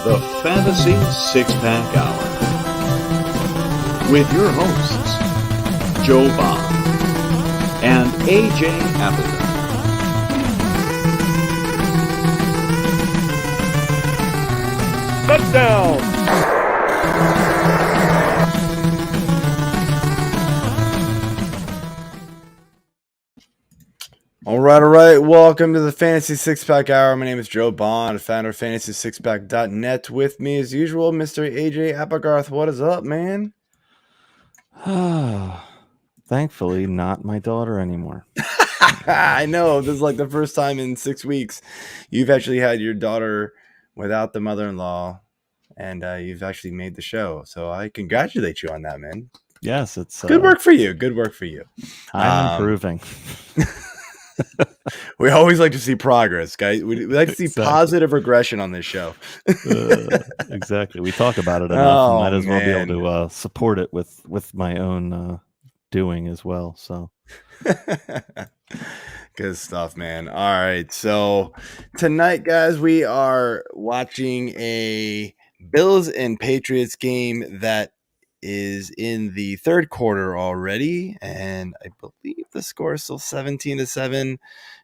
the Fantasy Six-Pack Hour. With your hosts, Joe Bond and AJ Applegarth. Touchdown! All right. Welcome to the Fantasy Six-Pack Hour. My name is Joe Bond, founder of FantasySixPack.net. With me, as usual, Mr. AJ Applegarth. What is up, man? Thankfully, not my daughter anymore. I know. This is like the first time in 6 weeks you've actually had your daughter without the mother-in-law, and you've actually made the show. So I congratulate you on that, man. Yes, it's good work for you. Good work for you. I'm improving. We always like to see progress, guys. We like to see positive regression on this show. Exactly. We talk about it enough. Might as well be able to support it with my own doing as well. So good stuff, man. All right. So tonight, guys, we are watching a Bills and Patriots game that is in the third quarter already, and I believe the score is still 17-7.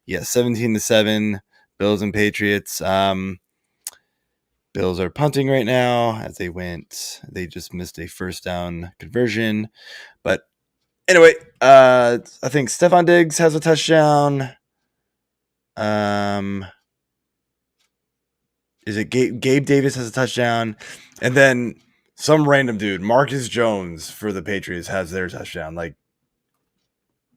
Yeah, 17-7. Bills and Patriots. Bills are punting right now as they just missed a first down conversion. But anyway, I think Stephon Diggs has a touchdown. Is it Gabe Davis has a touchdown, and then some random dude, Marcus Jones for the Patriots, has their touchdown. Like,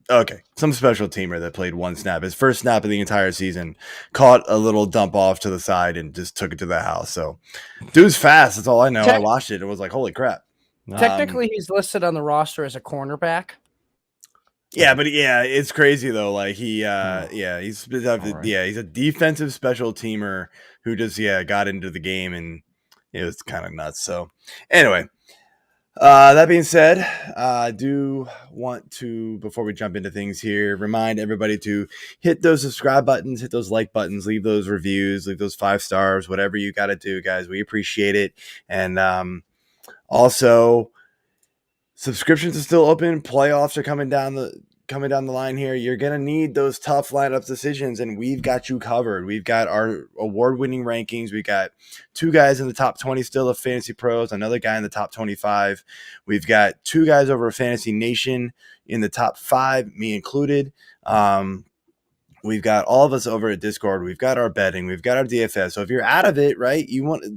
okay, some special teamer that played one snap, his first snap of the entire season, caught a little dump off to the side and just took it to the house. So, dude's fast. That's all I know. I watched it. It was like, holy crap. Technically, he's listed on the roster as a cornerback. Yeah, but it's crazy though. Like he's a defensive special teamer who just got into the game, and it was kind of nuts. So anyway, that being said, I do want to, before we jump into things here, remind everybody to hit those subscribe buttons, hit those like buttons, leave those reviews, leave those 5 stars, whatever you got to do, guys. We appreciate it. And also, subscriptions are still open. Playoffs are coming down the line here. You're going to need those tough lineup decisions, and we've got you covered. We've got our award-winning rankings. We got 2 guys in the top 20 still of Fantasy Pros, another guy in the top 25. We've got 2 guys over Fantasy Nation in the top 5, me included. We've got all of us over at Discord. We've got our betting. We've got our DFS. So if you're out of it, right,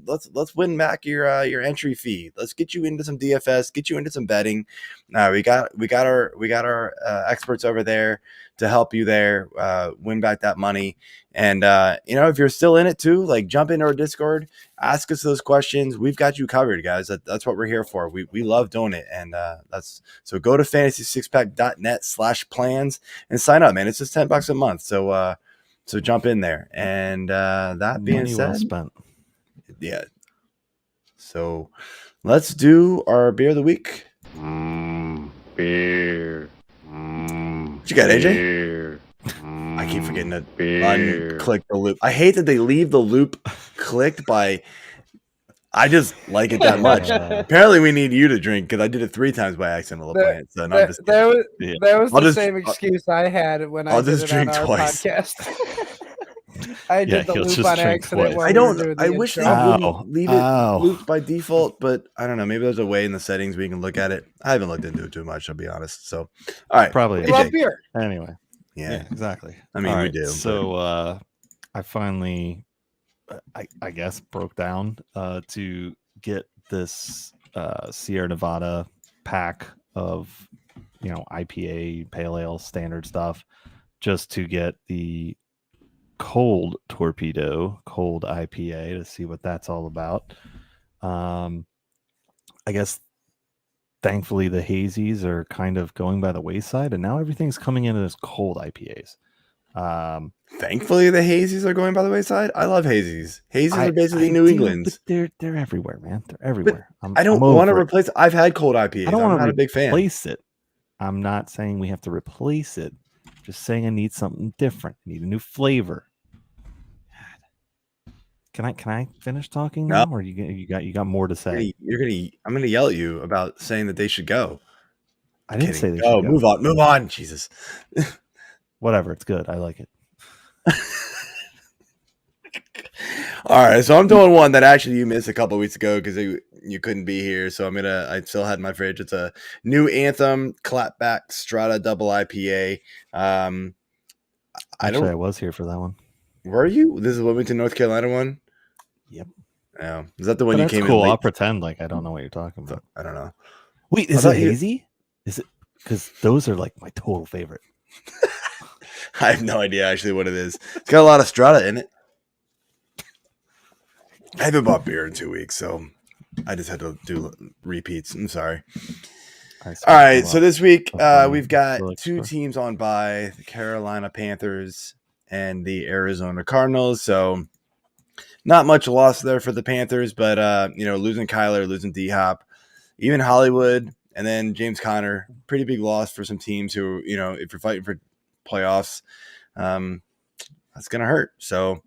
let's win back your entry fee. Let's get you into some DFS. Get you into some betting. We got our experts over there to help you there win back that money. And if you're still in it too, like jump into our Discord, ask us those questions. We've got you covered, guys. That's what we're here for. We love doing it, and so go to fantasysixpack.net/plans and sign up, man. It's just $10 a month. So jump in there. And that being said, well spent. Yeah. So let's do our beer of the week. Beer. What you got, AJ? I keep forgetting to unclick the loop. I hate that they leave the loop clicked by. I just like it that much. Apparently, we need you to drink because I did it 3 times by accident. That was the same excuse I had when I did it on our podcast. I did the loop on accident. I wish they wouldn't leave it looped by default, but I don't know. Maybe there's a way in the settings where you can look at it. I haven't looked into it too much, I'll be honest. So, all right, probably love beer. Anyway, yeah, exactly. I mean, we do. So, I finally, I guess, broke down to get this Sierra Nevada pack of IPA, pale ale, standard stuff, just to get the cold IPA to see what that's all about. I guess thankfully the hazies are kind of going by the wayside, and now everything's coming in as cold IPAs. Thankfully the hazies are going by the wayside. I love hazies. Hazies are basically New England's. They're everywhere, man. They're everywhere. I don't want to replace it. I've had cold IPAs. I'm not a big fan. Replace it. I'm not saying we have to replace it. Just saying I need something different. I need a new flavor. Can I finish talking now, or you got more to say? I'm gonna yell at you about saying that they should go. I didn't say they should go. Move on. Jesus. Whatever, it's good. I like it. All right, so I'm doing one that actually you missed a couple weeks ago because you couldn't be here. So I still had in my fridge. It's a new Anthem Clapback Strata Double IPA. I was here for that one. Were you? This is the Wilmington, North Carolina one. Yep. Oh, is that the one you came cool. in late? I'll pretend like I don't know what you're talking about. I don't know. Wait, is it hazy? Is it? Because those are like my total favorite. I have no idea actually what it is. It's got a lot of Strata in it. I haven't bought beer in 2 weeks, so I just had to do repeats. I'm sorry. All right, so this week we've got two teams on bye, the Carolina Panthers and the Arizona Cardinals. So not much loss there for the Panthers, but losing Kyler, losing D-Hop, even Hollywood, and then James Conner, pretty big loss for some teams who, if you're fighting for playoffs, that's going to hurt. So,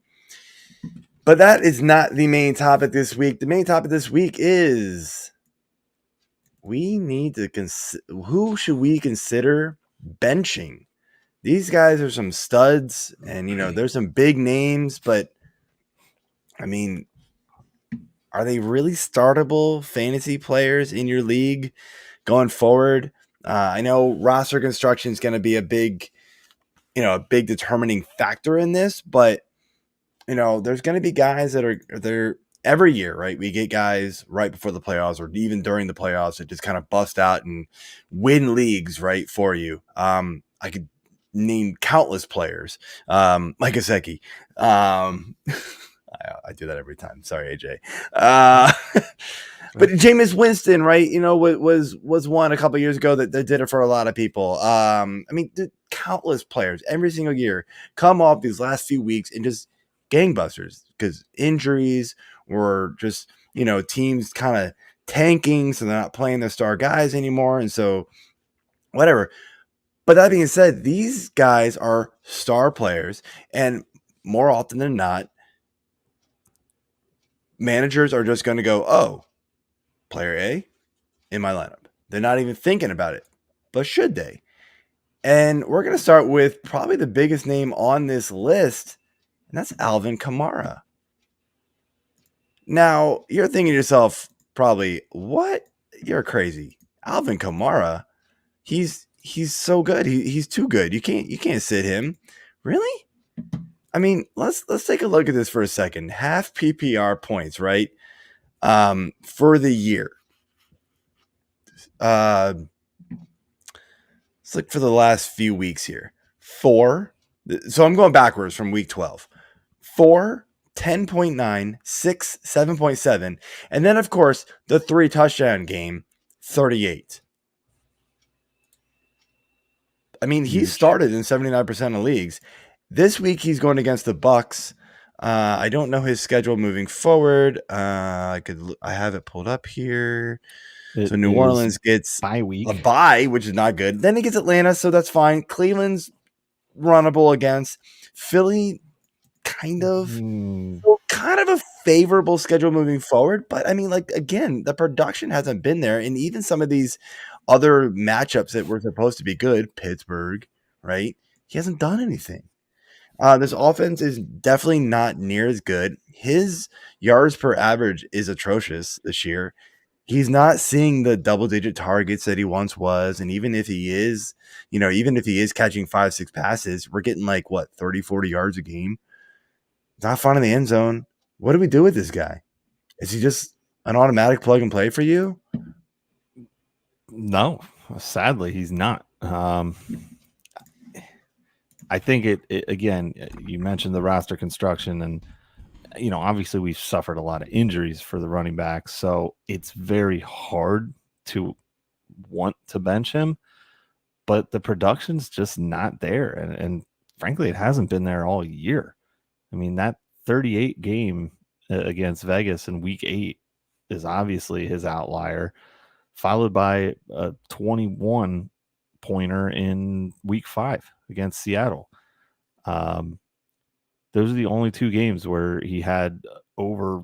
but that is not the main topic this week. The main topic this week is we need to who should we consider benching? These guys are some studs, and there's some big names, but I mean, are they really startable fantasy players in your league going forward? I know roster construction is going to be a big determining factor in this, but there's going to be guys that are there every year, right? We get guys right before the playoffs or even during the playoffs that just kind of bust out and win leagues, right, for you. I could name countless players, Mike Gesicki. I do that every time. Sorry, AJ. But Jameis Winston, right? Was one a couple years ago that did it for a lot of people. Countless players every single year come off these last few weeks and just gangbusters because injuries or just teams kind of tanking, so they're not playing their star guys anymore, and so whatever. But that being said, these guys are star players, and more often than not, managers are just going to go, oh, player A in my lineup. They're not even thinking about it, but should they? And we're going to start with probably the biggest name on this list, and that's Alvin Kamara. Now, you're thinking to yourself, probably, what? You're crazy. Alvin Kamara, he's so good. He's too good. You can't sit him. Really? I mean, let's take a look at this for a second. Half PPR points, right? For the year. Let's look for the last few weeks here. 4. So I'm going backwards from week 12. 4, 10.9, 6, 7.7. And then, of course, the 3 touchdown game, 38. I mean, he started in 79% of leagues. This week, he's going against the Bucs. I don't know his schedule moving forward. I have it pulled up here. So New Orleans gets a bye, which is not good. Then he gets Atlanta, so that's fine. Cleveland's runnable against. Philly, kind of a favorable schedule moving forward. But I mean, again, the production hasn't been there. And even some of these other matchups that were supposed to be good, Pittsburgh, right? He hasn't done anything. This offense is definitely not near as good. His yards per average is atrocious this year. He's not seeing the double-digit targets that he once was. And even if he is, catching 5-6 passes, we're getting 30, 40 yards a game. It's not fun in the end zone. What do we do with this guy? Is he just an automatic plug and play for you? No, sadly, he's not. I think it again, you mentioned the roster construction, and obviously we've suffered a lot of injuries for the running backs, so it's very hard to want to bench him, but the production's just not there, and frankly, it hasn't been there all year. I mean, that 38 game against Vegas in week 8 is obviously his outlier, followed by a 21 pointer in week 5 against Seattle. Those are the only 2 games where he had over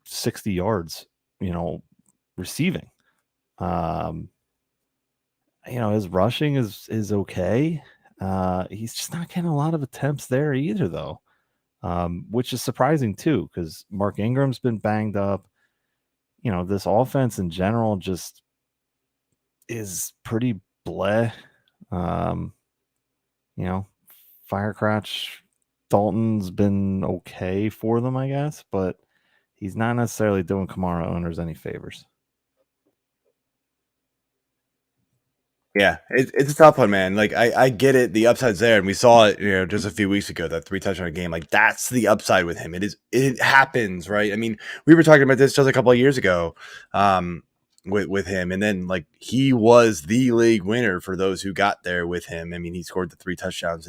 60 yards, receiving. His rushing is okay. He's just not getting a lot of attempts there either, though, which is surprising too, because Mark Ingram's been banged up. This offense in general just is pretty bleh. Firecrotch Dalton's been okay for them, I guess, but he's not necessarily doing Kamara owners any favors. Yeah, it's a tough one, man. Like, I get it. The upside's there, and we saw it, just a few weeks ago, that 3 touchdown game. Like, that's the upside with him. It happens, right? I mean, we were talking about this just a couple of years ago, with him, and then like he was the league winner for those who got there with him. I mean, he scored the 3 touchdowns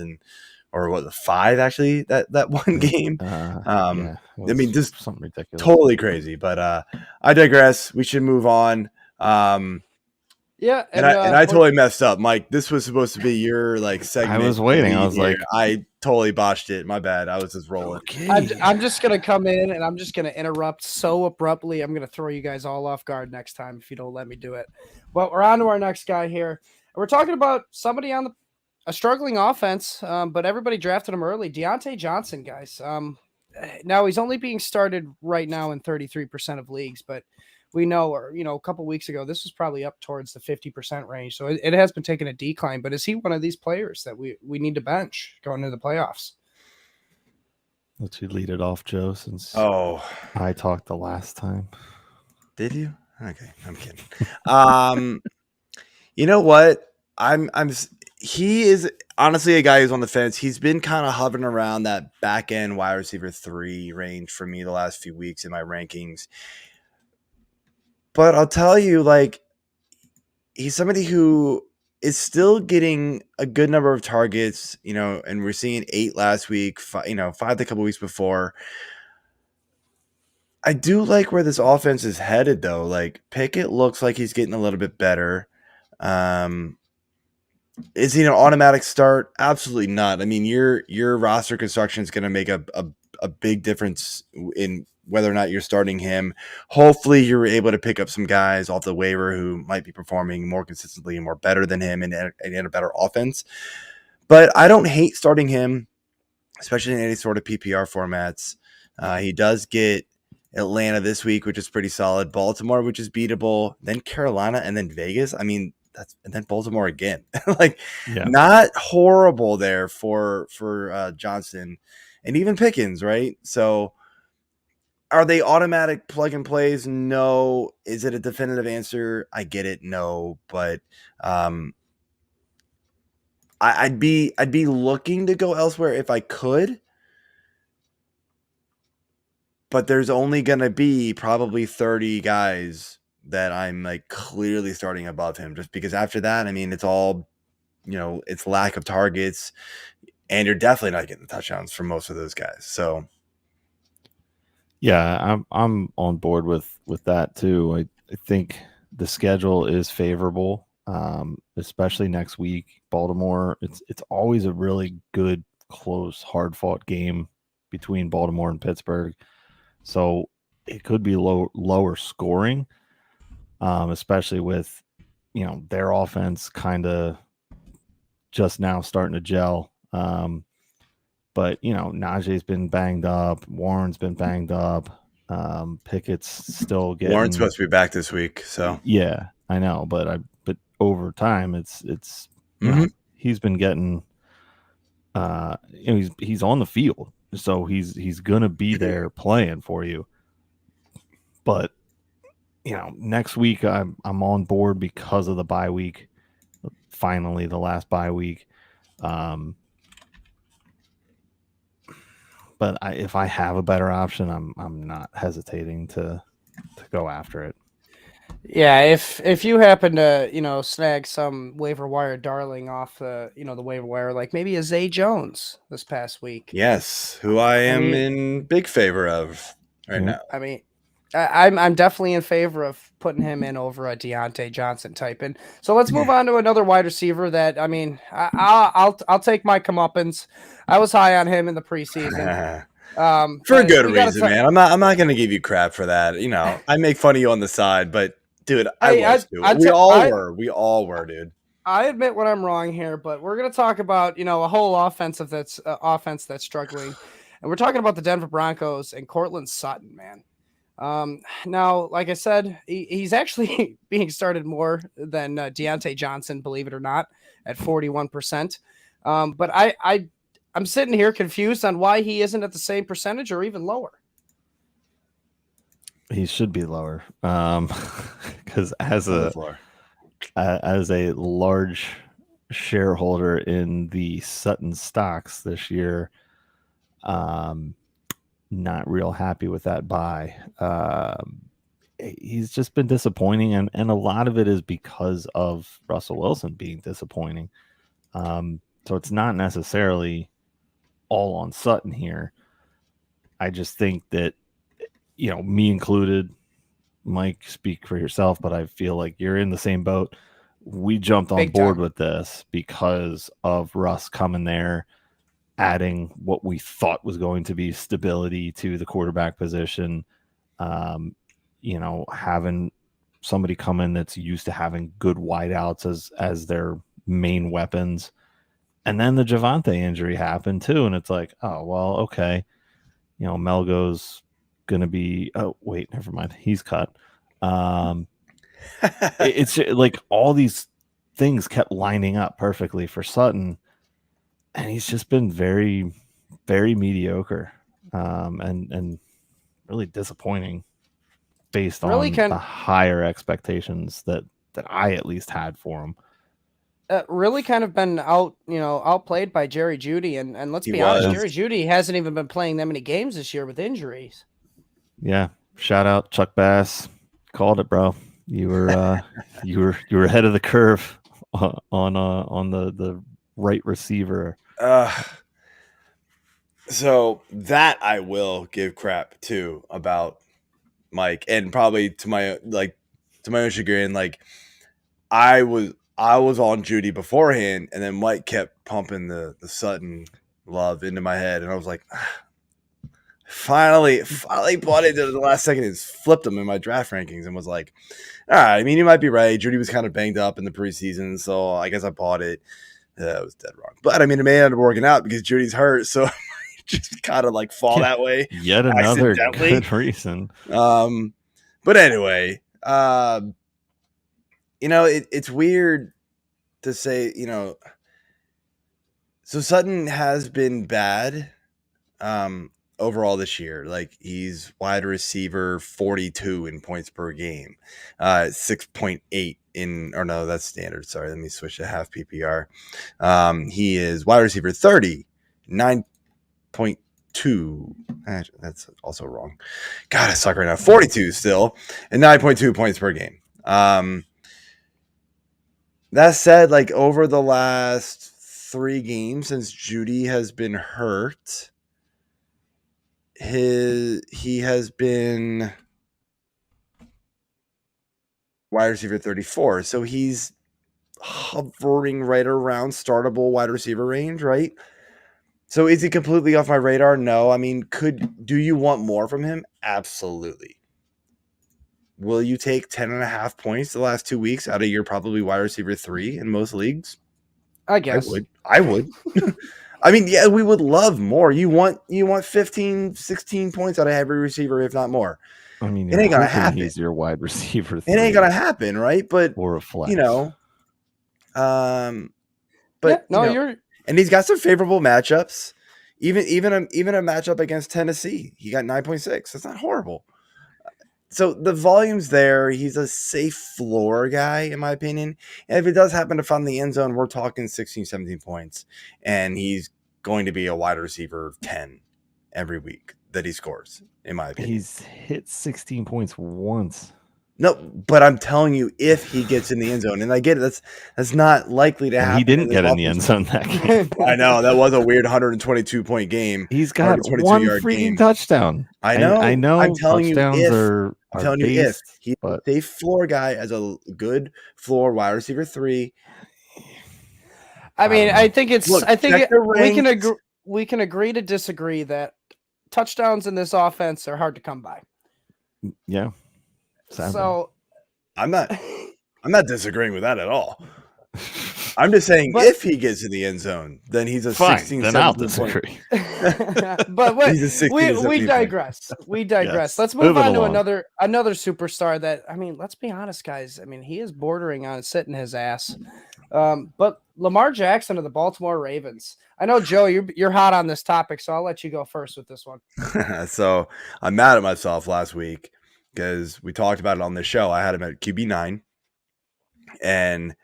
or what, the 5 actually that one game. I mean, just something ridiculous, totally crazy. But I digress. We should move on. Yeah, and I totally messed up, Mike. This was supposed to be your segment. I was waiting. I was like, I totally botched it. My bad. I was just rolling. Okay. I'm just gonna come in and I'm just gonna interrupt so abruptly. I'm gonna throw you guys all off guard next time if you don't let me do it. But we're on to our next guy here. We're talking about somebody on a struggling offense, but everybody drafted him early. Diontae Johnson, guys. Now he's only being started right now in 33% of leagues, but we know, a couple weeks ago, this was probably up towards the 50% range. So it has been taking a decline. But is he one of these players that we need to bench going into the playoffs? Let you lead it off, Joe, since I talked the last time. Did you? Okay, I'm kidding. You know what? He is honestly a guy who's on the fence. He's been kind of hovering around that back end wide receiver 3 range for me the last few weeks in my rankings. But I'll tell you, he's somebody who is still getting a good number of targets, and we're seeing 8 last week, 5 the couple weeks before. I do like where this offense is headed, though. Like, Pickett looks like he's getting a little bit better. Is he an automatic start? Absolutely not. I mean, your roster construction is going to make a big difference in whether or not you're starting him. Hopefully you're able to pick up some guys off the waiver who might be performing more consistently and more better than him and in a better offense. But I don't hate starting him, especially in any sort of PPR formats. He does get Atlanta this week, which is pretty solid. Baltimore, which is beatable. Then Carolina and then Vegas. I mean, and then Baltimore again. Not horrible there for Johnson and even Pickens, right? So are they automatic plug and plays? No. Is it a definitive answer? I get it. No, but I'd be looking to go elsewhere if I could. But there's only going to be probably 30 guys that I'm clearly starting above him, just because after that, I mean, it's all, it's lack of targets, and you're definitely not getting the touchdowns from most of those guys. So yeah, I'm on board with that too. I think the schedule is favorable, especially next week. Baltimore, it's always a really good, close, hard-fought game between Baltimore and Pittsburgh. So it could be lower scoring, especially with, their offense kind of just now starting to gel. But, Najee's been banged up. Warren's been banged up. Pickett's still getting... Warren's supposed to be back this week, so... Yeah, I know. But over time, it's he's been getting... he's on the field. So he's going to be there playing for you. But, next week I'm on board because of the bye week. Finally, the last bye week. But if I have a better option, I'm not hesitating to go after it. Yeah, if you happen to snag some waiver wire darling off the the waiver wire, like maybe a Zay Jones this past week. Yes, who I am in big favor of right now. I mean, I'm definitely in favor of putting him in over a Diontae Johnson type. And so let's move on to another wide receiver that, I mean, I'll take my comeuppance. I was high on him in the preseason. For a but good we gotta reason, man. I'm not gonna give you crap for that. You know, I make fun of you on the side, but dude, I was too. We all were, dude. I admit when I'm wrong here, but we're gonna talk about a whole offense that's struggling, and we're talking about the Denver Broncos and Courtland Sutton, man. Now, like I said, he's actually being started more than Diontae Johnson, believe it or not, at 41%. But I'm sitting here confused on why he isn't at the same percentage or even lower. He should be lower, because as a large shareholder in the Sutton stocks this year, not real happy with that buy. He's just been disappointing, and a lot of it is because of Russell Wilson being disappointing. So it's not necessarily all on Sutton here. I just think that, me included, Mike, speak for yourself, but I feel like you're in the same boat. We jumped on board with this because of Russ coming there, adding what we thought was going to be stability to the quarterback position. Having somebody come in that's used to having good wideouts as their main weapons. And then the Javonte injury happened too. And it's like, oh, well, okay. Melgo's going to be, oh, wait, never mind. He's cut. It's like all these things kept lining up perfectly for Sutton. And he's just been very, very mediocre, and really disappointing based on the higher expectations that I at least had for him. Really kind of been outplayed by Jerry Jeudy, and let's be honest, Jerry Jeudy hasn't even been playing that many games this year with injuries. Yeah, shout out Chuck Bass, called it, bro. You were you were ahead of the curve on the right receiver. So that I will give crap too about Mike, and probably to my own chagrin. Like I was on Jeudy beforehand, and then Mike kept pumping the Sutton love into my head, and I was like, finally bought it to the last second and flipped him in my draft rankings and was like, all right, I mean, you might be right. Jeudy was kind of banged up in the preseason, so I guess I bought it. It was dead wrong. But I mean, it may end up working out because Judy's hurt, so just kind of like fall that way. Yet another good reason. But anyway, it's weird to say, so Sutton has been bad overall this year. Like he's wide receiver 42 in points per game, 6.8 no, that's standard. Sorry, let me switch to half PPR. He is wide receiver 30, 9.2. That's also wrong. God, I suck right now. 42 still, and 9.2 points per game. That said, like over the last 3 games since Jeudy has been hurt, he has been wide receiver 34. So he's hovering right around startable wide receiver range, right? So is he completely off my radar? No. I mean, do you want more from him? Absolutely. Will you take 10.5 points the last 2 weeks out of your probably wide receiver 3 in most leagues? I guess. I would. I mean, yeah, we would love more. You want 15, 16 points out of every receiver, if not more. I mean, it ain't gonna happen. He's your wide receiver. It ain't gonna happen, right? But or a flex, but you're. And he's got some favorable matchups. Even a matchup against Tennessee, he got 9.6. That's not horrible. So the volume's there. He's a safe floor guy, in my opinion. And if it does happen to find the end zone, we're talking 16, 17 points. And he's going to be a wide receiver 10 every week that he scores, in my opinion. He's hit 16 points once. No, but I'm telling you, if he gets in the end zone, and I get it, that's not likely to happen. He didn't get in the end zone that game. I know that was a weird 122-point game. He's got one freaking touchdown. I know. I'm telling you, if he's a safe floor guy as a good floor wide receiver 3. I mean, I think it's. Look, I think we can agree to disagree that touchdowns in this offense are hard to come by. Yeah. Sadly. So I'm not disagreeing with that at all. I'm just saying if he gets in the end zone, then he's a fine, 16, then I'll 17 point. disagree. But wait, He's a 16 we to 17 digress. We digress. Yes. Let's move Moving on to along. another superstar that, I mean, let's be honest, guys. I mean, he is bordering on sitting his ass. But Lamar Jackson of the Baltimore Ravens. I know, Joe, you're hot on this topic, so I'll let you go first with this one. So I'm mad at myself last week because we talked about it on this show. I had him at QB9. And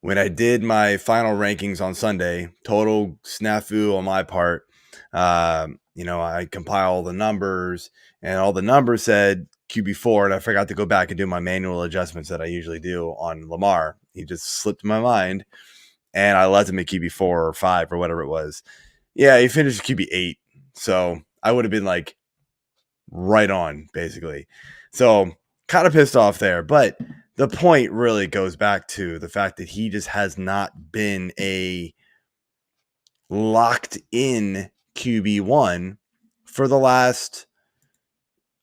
when I did my final rankings on Sunday, total snafu on my part, I compiled the numbers and all the numbers said QB4, and I forgot to go back and do my manual adjustments that I usually do on Lamar. He just slipped my mind, and I left him at QB4 or 5 or whatever it was. Yeah, he finished QB8, so I would have been like right on, basically. So kind of pissed off there, but the point really goes back to the fact that he just has not been a locked in QB1 for the last.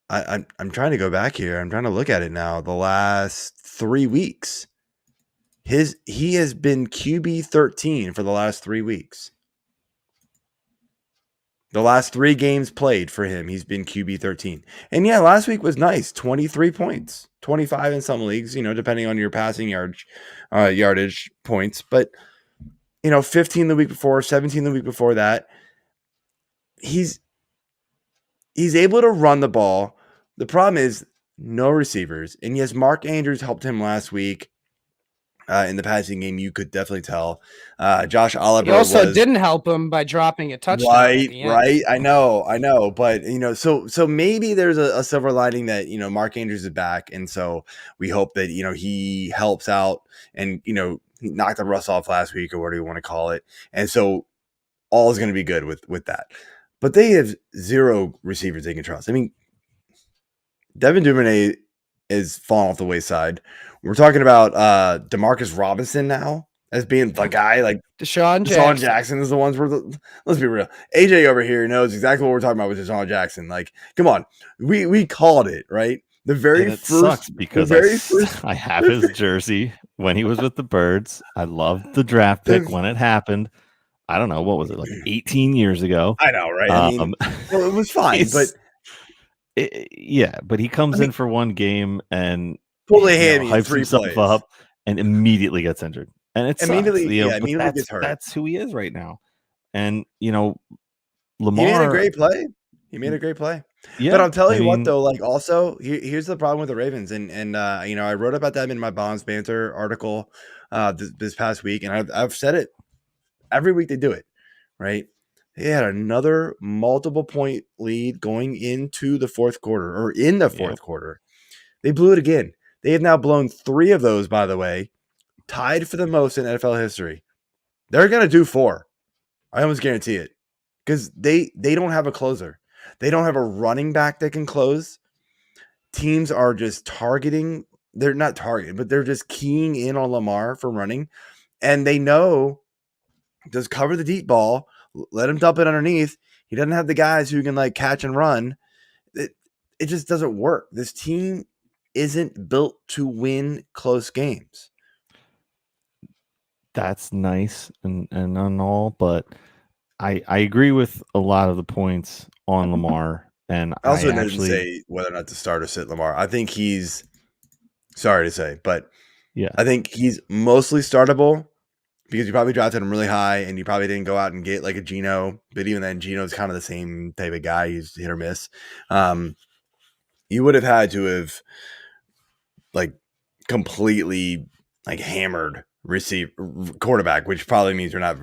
I'm trying to go back here. I'm trying to look at it now. The last 3 weeks, he has been QB 13 for the last 3 weeks. The last 3 games played for him, he's been QB 13. And yeah, last week was nice. 23 points, 25 in some leagues, depending on your passing yardage points. But, 15 the week before, 17 the week before that. He's able to run the ball. The problem is no receivers. And yes, Mark Andrews helped him last week. In the passing game, you could definitely tell. Josh Oliver He also didn't help him by dropping a touchdown. Right. I know. But, so maybe there's a silver lining that, Mark Andrews is back. And so we hope that, he helps out and, he knocked the rust off last week or whatever you want to call it. And so all is going to be good with that. But they have 0 receivers they can trust. I mean, Devin Duvernay is falling off the wayside. We're talking about Demarcus Robinson now as being the guy. Like Deshaun Jackson is the ones let's be real. AJ over here knows exactly what we're talking about with Deshaun Jackson. Like, come on, we called it, right? The very and it first sucks because I have his jersey when he was with the Birds. I loved the draft pick when it happened. I don't know, what was it, like 18 years ago? I know, right? I mean, well, it was fine, but but he comes in for one game and fully hypes 3 himself plays up and immediately gets injured. And it's immediately gets hurt. That's who he is right now. And Lamar, he made a great play. Yeah, but I'll tell you what, though, like also here's the problem with the Ravens, and I wrote about them in my Bonds Banter article this past week, and I've said it every week. They do it right. They had another multiple point lead going into the fourth quarter, or in the fourth quarter. They blew it again. They have now blown 3 of those, by the way, tied for the most in NFL history. They're going to do 4. I almost guarantee it, because they don't have a closer. They don't have a running back that can close. Teams are just targeting. They're not targeting, but they're just keying in on Lamar for running. And they know, just cover the deep ball, let him dump it underneath. He doesn't have the guys who can like catch and run. It just doesn't work. This team isn't built to win close games. That's nice and on all, but I agree with a lot of the points on Lamar. And I also didn't say whether or not to start or sit Lamar. I think he's, sorry to say, but yeah, I think he's mostly startable because you probably drafted him really high and you probably didn't go out and get like a Geno. But even then, Geno's kind of the same type of guy. He's hit or miss. You would have had to have like completely like hammered quarterback, which probably means you're not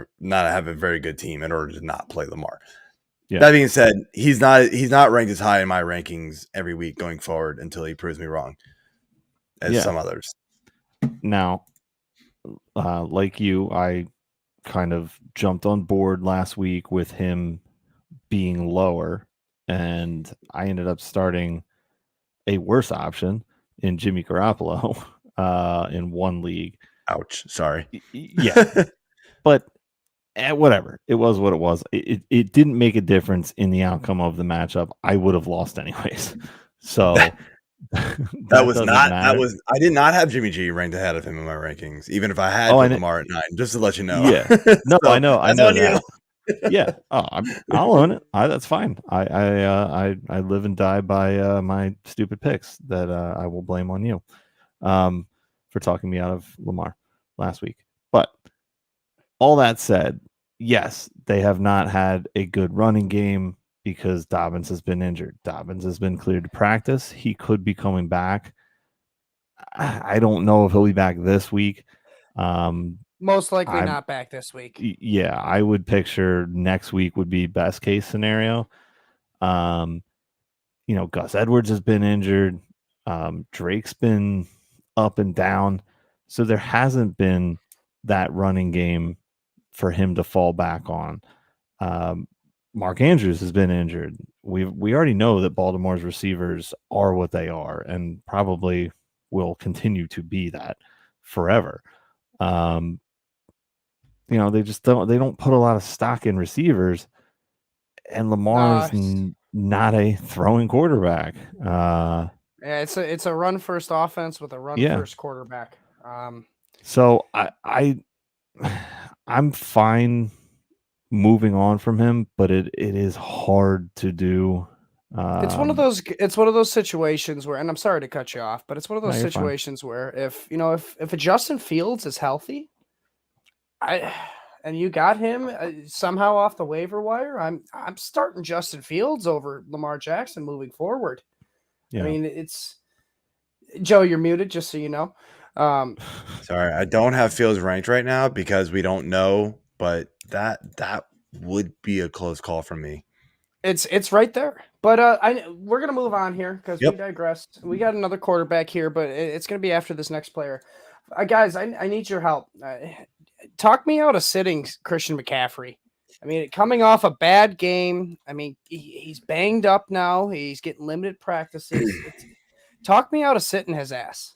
have a very good team in order to not play Lamar. Yeah. That being said, he's not ranked as high in my rankings every week going forward until he proves me wrong as some others. Now, like you, I kind of jumped on board last week with him being lower, and I ended up starting a worse option in Jimmy Garoppolo in one league. Ouch. Sorry. Yeah. But whatever. It was what it was. It didn't make a difference in the outcome of the matchup. I would have lost anyways. So that was not matter. That was I did not have Jimmy G ranked ahead of him in my rankings, even if I had Lamar at 9, just to let you know. Yeah. No, so I know that. You. Yeah. Oh, I'll own it. That's fine. I live and die by my stupid picks that I will blame on you for talking me out of Lamar last week. But all that said, yes, they have not had a good running game because Dobbins has been injured. Dobbins has been cleared to practice. He could be coming back. I don't know if he'll be back this week. Most likely not back this week. Yeah, I would picture next week would be best case scenario. Gus Edwards has been injured. Drake's been up and down. So there hasn't been that running game for him to fall back on. Mark Andrews has been injured. We already know that Baltimore's receivers are what they are and probably will continue to be that forever. They don't put a lot of stock in receivers, and Lamar is not a throwing quarterback. Yeah, it's a run first offense with a run first quarterback. So I'm fine moving on from him, but it is hard to do. It's one of those situations where, and I'm sorry to cut you off, but it's one of those situations where if a Justin Fields is healthy, and you got him somehow off the waiver wire, I'm starting Justin Fields over Lamar Jackson moving forward. Yeah. I mean, it's Joe, you're muted, just so you know. Sorry, I don't have Fields ranked right now because we don't know, but that would be a close call from me. It's right there, but we're gonna move on here because we digressed. We got another quarterback here, but it's gonna be after this next player. Guys, I need your help. Talk me out of sitting Christian McCaffrey. I mean, coming off a bad game. I mean, he's banged up now. He's getting limited practices. Talk me out of sitting his ass.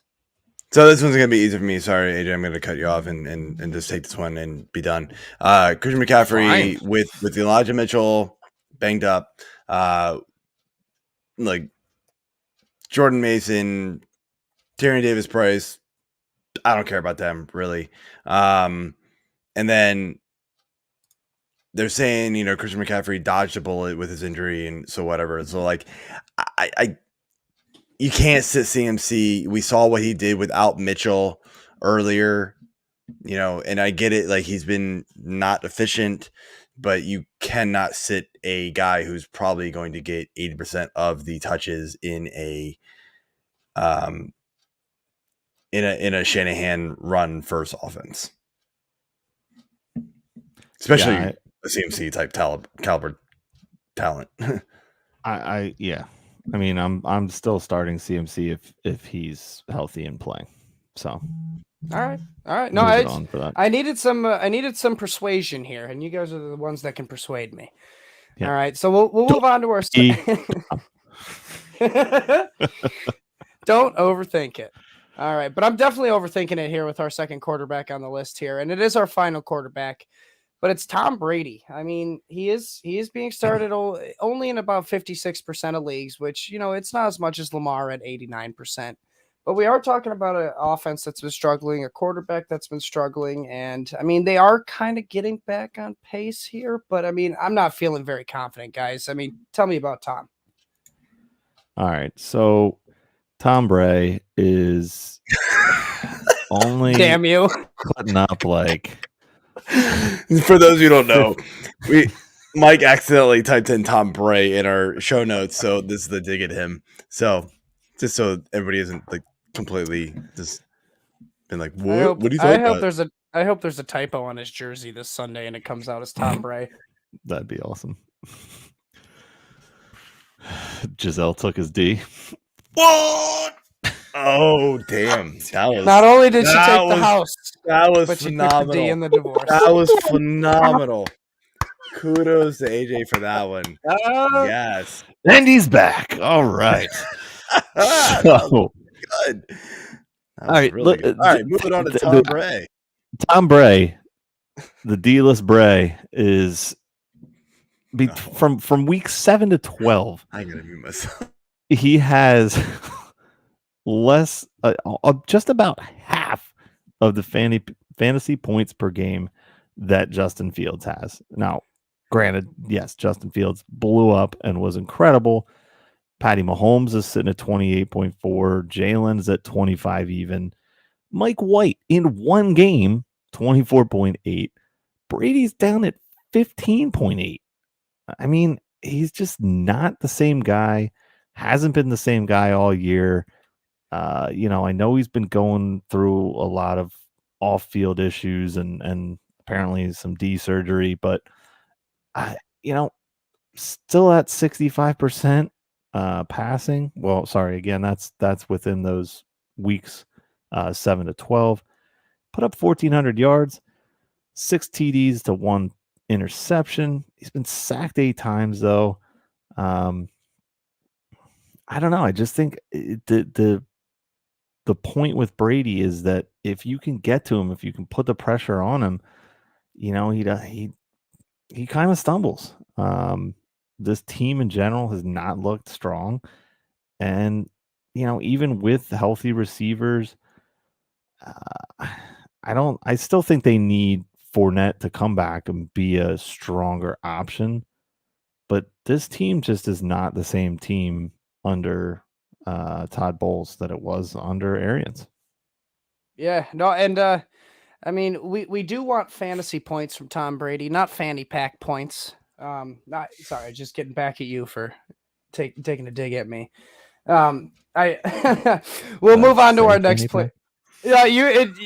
So this one's going to be easy for me. Sorry, AJ, I'm going to cut you off and just take this one and be done. Christian McCaffrey with Elijah Mitchell banged up, like Jordan Mason, Tyrion Davis-Price, I don't care about them really. And then they're saying, Christian McCaffrey dodged a bullet with his injury and so whatever. So like, you can't sit CMC. We saw what he did without Mitchell earlier, and I get it. Like he's been not efficient, but you cannot sit a guy who's probably going to get 80% of the touches in a Shanahan run first offense, especially a CMC type caliber talent. I mean, I'm still starting CMC if he's healthy and playing. So, all right. No, I needed some persuasion here, and you guys are the ones that can persuade me. Yeah. All right, so we'll move on to our. Don't overthink it. All right, but I'm definitely overthinking it here with our second quarterback on the list here, and it is our final quarterback. But it's Tom Brady. I mean, he is being started only in about 56% of leagues, which, it's not as much as Lamar at 89%. But we are talking about an offense that's been struggling, a quarterback that's been struggling. And, I mean, they are kind of getting back on pace here. But, I mean, I'm not feeling very confident, guys. I mean, tell me about Tom. All right. So, Tom Brady is only damn you putting up like... For those who don't know, Mike accidentally typed in Tom Brady in our show notes, so this is the dig at him. So just so everybody isn't like completely just been like, what do you think? I hope there's a typo on his jersey this Sunday and it comes out as Tom Brady. That'd be awesome. Giselle took his D. What? Oh damn! Not only did she take the house, that was but phenomenal. She took the D in the divorce. That was phenomenal. Kudos to AJ for that one. Yes, and he's back. All right. So good. All right, really good. All right, moving on to Tom Brady. Tom Brady the D-list Bray is from week 7 to 12. I gotta mute myself. He has less, just about half of the fantasy points per game that Justin Fields has. Now, granted, yes, Justin Fields blew up and was incredible. Patty Mahomes is sitting at 28.4. Jalen's at 25 even. Mike White in one game, 24.8. Brady's down at 15.8. I mean, he's just not the same guy. Hasn't been the same guy all year. I know he's been going through a lot of off-field issues and apparently some D surgery, but still at 65% passing. Well, sorry, again, that's within those weeks 7 to 12. Put up 1,400 yards, 6 TDs to 1 interception. He's been sacked 8 times though. I don't know. I just think the point with Brady is that if you can get to him, if you can put the pressure on him, he kind of stumbles. This team in general has not looked strong, and even with healthy receivers, I still think they need Fournette to come back and be a stronger option. But this team just is not the same team under Todd Bowles that it was under Arians. Yeah, no, and I mean, we do want fantasy points from Tom Brady, not fanny pack points. Just getting back at you for taking a dig at me. We'll move on to our next play. Yeah,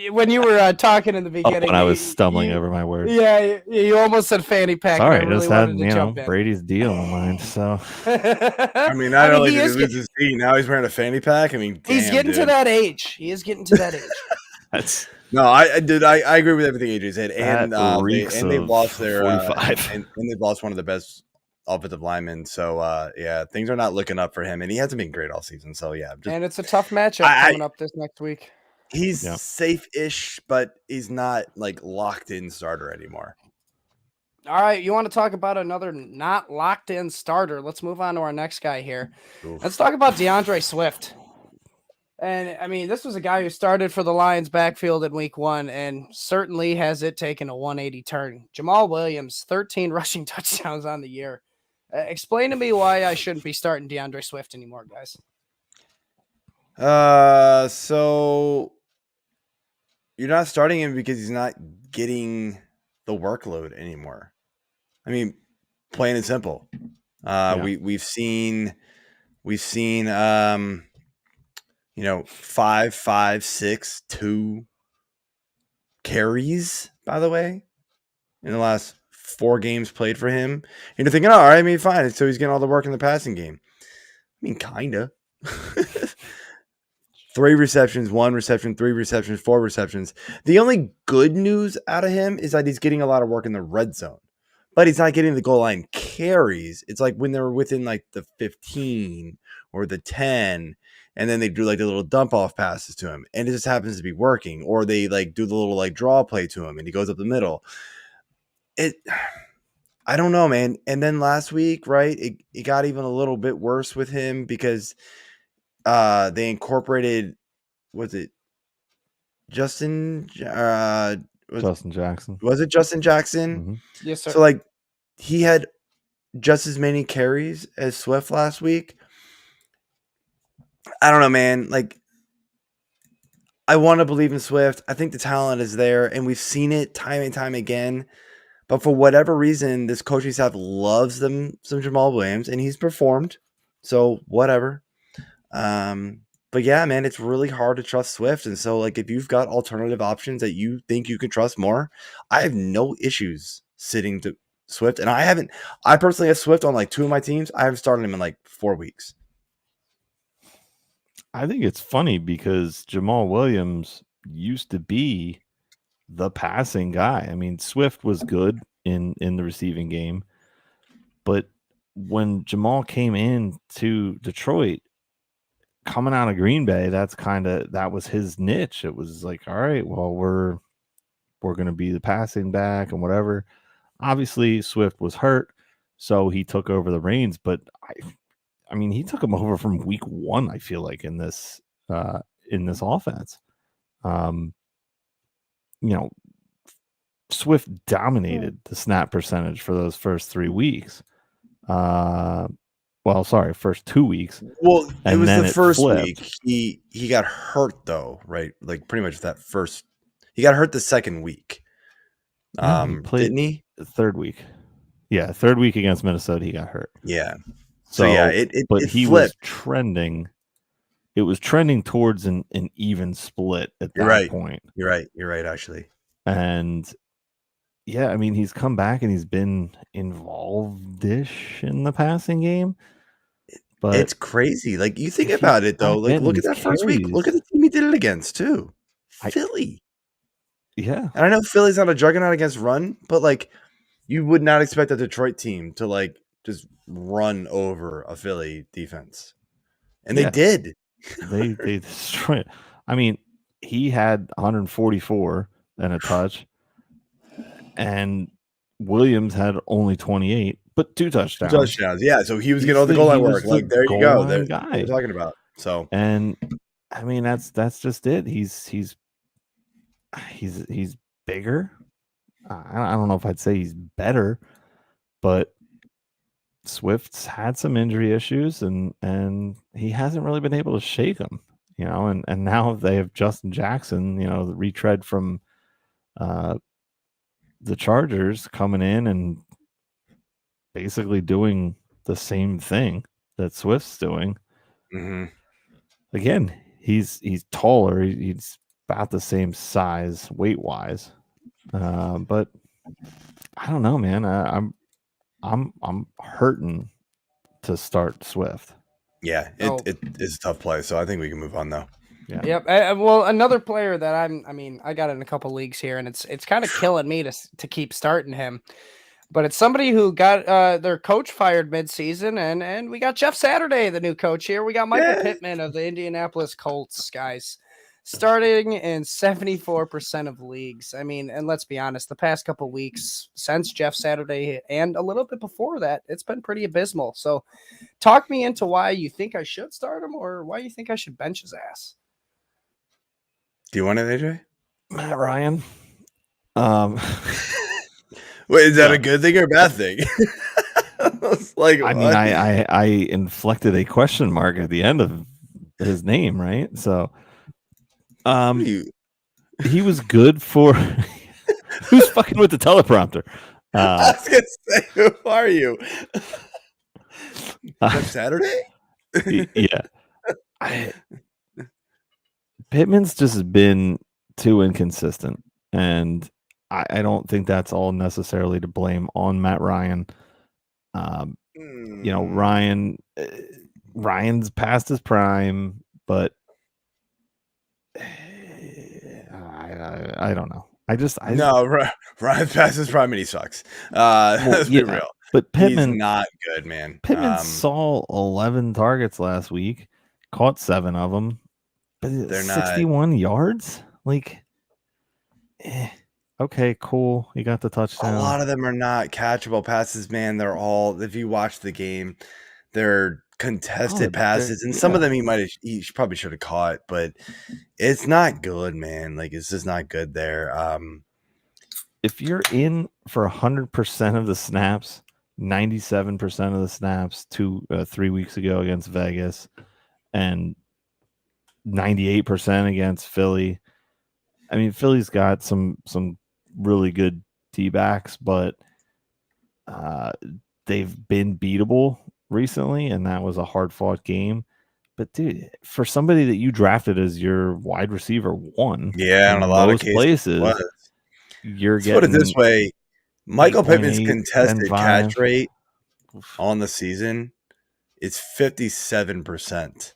when you were talking in the beginning, when I was stumbling over my words. Yeah, you almost said fanny pack. Sorry, I really wanted to jump in. Brady's deal in mind. So I mean, not only did he lose his seat, now he's wearing a fanny pack. I mean, he's getting to that age. He is getting to that age. No, I agree with everything AJ said, and they've lost their 45. and they've lost one of the best offensive linemen. So things are not looking up for him, and he hasn't been great all season. So and it's a tough matchup coming up this next week. He's safe-ish, but he's not like locked in starter anymore. All right, you want to talk about another not locked in starter? Let's move on to our next guy here. Oof. Let's talk about DeAndre Swift. And I mean, this was a guy who started for the Lions backfield in week 1 and certainly has it taken a 180 turn. Jamal Williams, 13 rushing touchdowns on the year. Explain to me why I shouldn't be starting DeAndre Swift anymore, guys. So you're not starting him because he's not getting the workload anymore. I mean, plain and simple. We've seen 5, 5, 6, 2 carries, by the way, in the last 4 games played for him. And you're thinking, all right, I mean, fine. So he's getting all the work in the passing game. I mean, kind of. 3 receptions, 1 reception, 3 receptions, 4 receptions. The only good news out of him is that he's getting a lot of work in the red zone, but he's not getting the goal line carries. It's like when they're within like the 15 or the 10, and then they do like the little dump off passes to him, and it just happens to be working, or they like do the little like draw play to him, and he goes up the middle. I don't know, man. And then last week, right, it got even a little bit worse with him because they incorporated, was it Justin Jackson? Was it Justin Jackson? Mm-hmm. Yes, sir. So like he had just as many carries as Swift last week. I don't know, man. Like, I want to believe in Swift. I think the talent is there, and we've seen it time and time again. But for whatever reason, this coaching staff loves them some Jamal Williams, and he's performed. So whatever. But yeah, man, it's really hard to trust Swift. And so, like, if you've got alternative options that you think you can trust more, I have no issues sitting to Swift. And I personally have Swift on like 2 of my teams. I haven't started him in like 4 weeks. I think it's funny because Jamal Williams used to be the passing guy. I mean, Swift was good in the receiving game, but when Jamal came in to Detroit, coming out of Green Bay, that was his niche. It was like, all right, well, we're were going to be the passing back and whatever. Obviously, Swift was hurt, so he took over the reins. But I mean, he took him over from week 1. I feel like in this offense, Swift dominated the snap percentage for those first 3 weeks. First 2 weeks. Well, it was the first flipped. week. He got hurt though, right? Like pretty much that first. He got hurt the second week. Didn't he? The third week. Yeah, third week against Minnesota, he got hurt. Yeah. So yeah, it he flipped. was trending. It was trending towards an even split at that point. You're right, actually. And yeah, I mean, he's come back and he's been involved-ish in the passing game. But it's crazy. Like, you think about it, though. Like, look at that first week. Look at the team he did it against, too. Philly. Yeah. And I know Philly's not a juggernaut against run, but, like, you would not expect a Detroit team to, like, just run over a Philly defense. And they did. They destroyed it. I mean, he had 144 and a touch. And Williams had only 28, but 2 touchdowns. 2 touchdowns, yeah. So he was getting all the goal line work. Like, there you go. That's what we're talking about. So, and I mean, that's just it. He's bigger. I don't know if I'd say he's better, but Swift's had some injury issues, and he hasn't really been able to shake them. And now they have Justin Jackson, the retread from the Chargers coming in and basically doing the same thing that Swift's doing. Mm-hmm. Again, he's taller. He's about the same size weight wise, but I don't know, man. I'm hurting to start Swift. Yeah, it is a tough play. So I think we can move on though. Yeah. Yep. Well, another player that I got in a couple leagues here, and it's kind of killing me to keep starting him. But it's somebody who got their coach fired midseason, and we got Jeff Saturday, the new coach here. We got Michael Pittman of the Indianapolis Colts, guys, starting in 74% of leagues. I mean, and let's be honest, the past couple weeks since Jeff Saturday and a little bit before that, it's been pretty abysmal. So talk me into why you think I should start him or why you think I should bench his ass. Do you want it, AJ? Matt Ryan. Wait, is that a good thing or a bad thing? I inflected a question mark at the end of his name, right? So, he was good for. Who's fucking with the teleprompter? I was gonna say, who are you? Jeff Saturday? Yeah. Pittman's just been too inconsistent, and I don't think that's all necessarily to blame on Matt Ryan. Ryan's past his prime, but I don't know. Ryan's past his prime and he sucks. Let's be real. But Pittman, he's not good, man. Pittman saw 11 targets last week, caught 7 of them. But they're 61 yards? Like, okay, cool. He got the touchdown. A lot of them are not catchable passes, man. They're all, if you watch the game, they're contested passes. And some of them he probably should have caught, but it's not good, man. Like, it's just not good there. If you're in for 100% of the snaps, 97% of the snaps 3 weeks ago against Vegas, and 98% against Philly. I mean, Philly's got some really good D-backs, but they've been beatable recently, and that was a hard-fought game. But, dude, for somebody that you drafted as your wide receiver 1, in a lot of places, you're Let's getting... put it this way. Michael Pittman's contested catch rate on the season is 57%.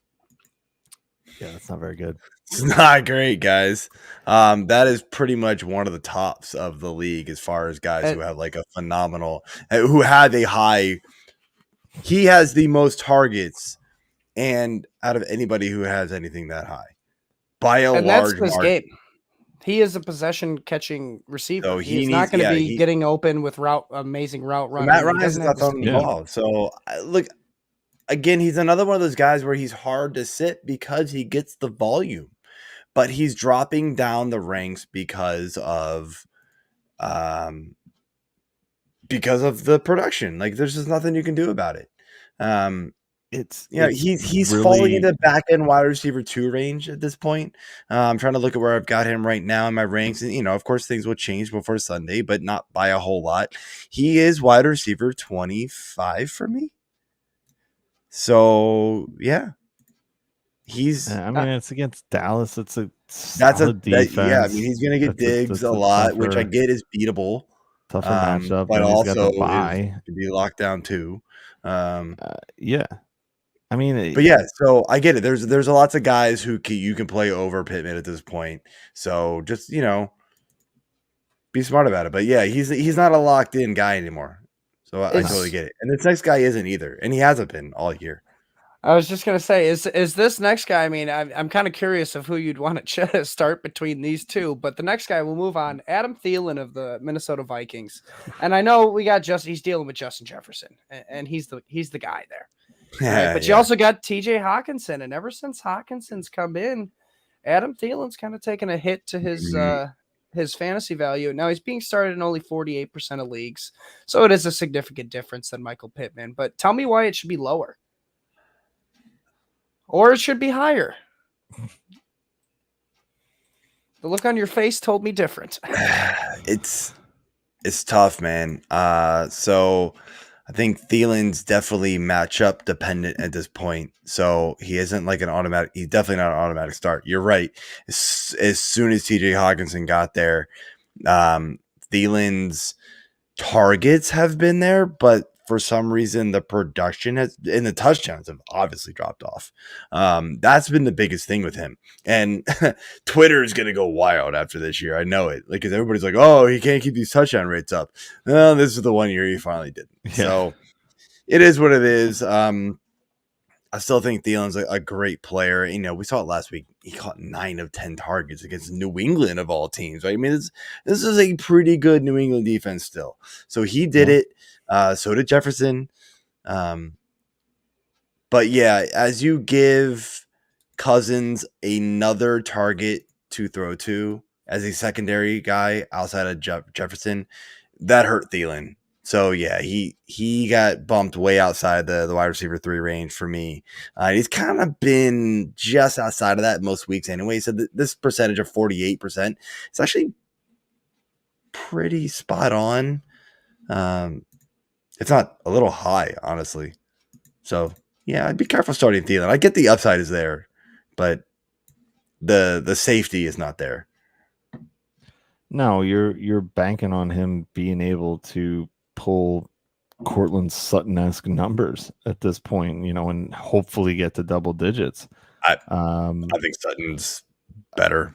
Yeah, that's not very good. It's not great, guys. That is pretty much one of the tops of the league as far as guys who have like a phenomenal, who had a high. He has the most targets, and out of anybody who has anything that high, by a large margin. He is a possession catching receiver. So He's not going to be getting open with amazing route running. Matt Ryan's not throwing the ball. So look, again, he's another one of those guys where he's hard to sit because he gets the volume, but he's dropping down the ranks because of the production. Like there's just nothing you can do about it. It's he's really falling into back end wide receiver 2 range at this point. I'm trying to look at where I've got him right now in my ranks, and of course things will change before Sunday, but not by a whole lot. He is wide receiver 25 for me. So yeah, he's. I mean, it's against Dallas. It's a defense. I mean, he's going to get Diggs a lot, which I get is beatable. Tougher matchup, but also to be locked down too. Yeah. I mean, but yeah, so I get it. There's lots of guys who you can play over Pittman at this point. So just be smart about it. But yeah, he's not a locked in guy anymore. So I totally get it. And this next guy isn't either, and he hasn't been all year. I was just gonna say, is this next guy? I mean, I'm kind of curious of who you'd want to start between these two. But the next guy, we'll move on. Adam Thielen of the Minnesota Vikings, and I know we got he's dealing with Justin Jefferson, and he's the guy there. Right? But you also got T.J. Hawkinson, and ever since Hawkinson's come in, Adam Thielen's kind of taken a hit to his fantasy value. Now he's being started in only 48% of leagues, so it is a significant difference than Michael Pittman. But tell me why it should be lower. Or it should be higher. The look on your face told me different. It's tough, man. So I think Thielen's definitely matchup dependent at this point. So he isn't like an automatic. He's definitely not an automatic start. You're right. As soon as TJ Hawkinson got there, Thielen's targets have been there, but for some reason, the production and the touchdowns have obviously dropped off. That's been the biggest thing with him. And Twitter is going to go wild after this year. I know it. Because everybody's like, oh, he can't keep these touchdown rates up. Well, this is the one year he finally did. Yeah. So it is what it is. I still think Thielen's a great player. We saw it last week. He caught 9 of 10 targets against New England of all teams. Right? I mean, this is a pretty good New England defense still. So he did it. So did Jefferson. But yeah, as you give Cousins another target to throw to as a secondary guy outside of Jefferson, that hurt Thielen. So yeah, he got bumped way outside the wide receiver 3 range for me. He's kind of been just outside of that most weeks anyway. So this percentage of 48%, it's actually pretty spot on. It's not a little high, honestly. So yeah, I'd be careful starting Thielen. I get the upside is there, but the safety is not there. No, you're banking on him being able to pull Courtland Sutton-esque numbers at this point, and hopefully get to double digits. I think Sutton's better.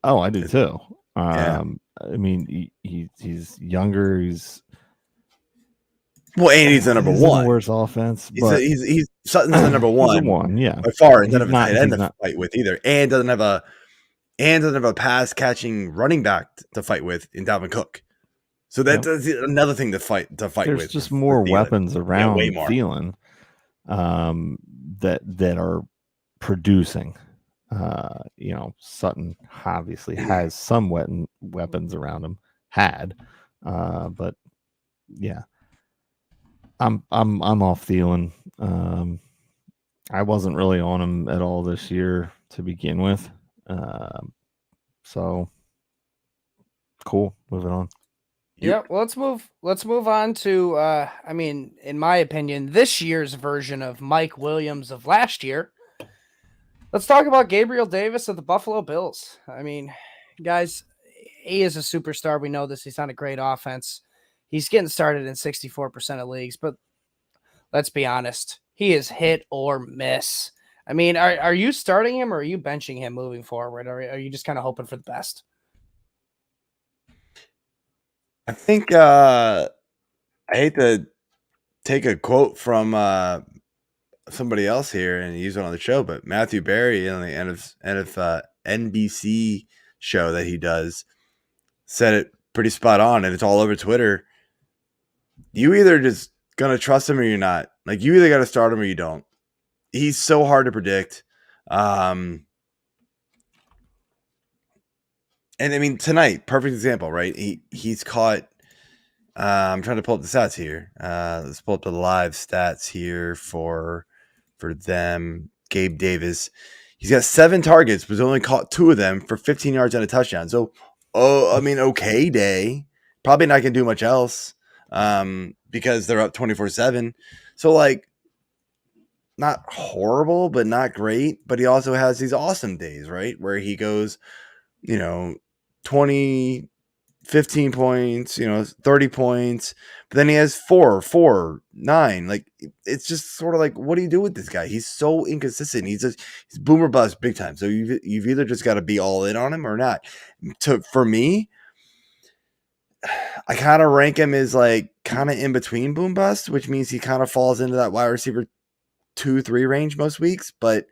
Oh, I do too. Yeah. I mean, he's younger. He's and he's the number one. Worse offense. He's Sutton's the number one. Yeah, by far. And doesn't have a tight end to fight with either, and doesn't have a pass catching running back to fight with in Dalvin Cook. So that's another thing to fight with. There's just more weapons around Thielen that are producing. Sutton obviously has some weapons around him. But yeah. I'm off Thielen. I wasn't really on him at all this year to begin with. So cool. Moving on. Yeah, well, let's move on to I mean, in my opinion, this year's version of Mike Williams of last year. Let's talk about Gabriel Davis of the Buffalo Bills. I mean, guys, he is a superstar. We know this. He's on a great offense. He's getting started in 64% of leagues, but let's be honest. He is hit or miss. I mean, are you starting him or are you benching him moving forward? Or are you just kind of hoping for the best? I think I hate to take a quote from somebody else here and use it on the show, but Matthew Berry on the end of NBC show that he does said it pretty spot on, and it's all over Twitter. You either just gonna trust him or you're not. Like, you either got to start him or you don't. He's so hard to predict. And I mean, tonight, perfect example, right? He's caught. I'm trying to pull up the stats here. Let's pull up the live stats here for them. Gabe Davis. He's got 7 targets, but he's only caught 2 of them for 15 yards and a touchdown. So, I mean, okay day. Probably not gonna do much else because they're up 24-7. So, like, not horrible, but not great. But he also has these awesome days, right? Where he goes, 20, 15 points, 30 points. But then he has 4, 9. Like, it's just sort of like, what do you do with this guy? He's so inconsistent. He's boomer bust big time. So you've either just got to be all in on him or not. For me, I kind of rank him as like kind of in between boom bust, which means he kind of falls into that wide receiver 2-3 range most weeks. But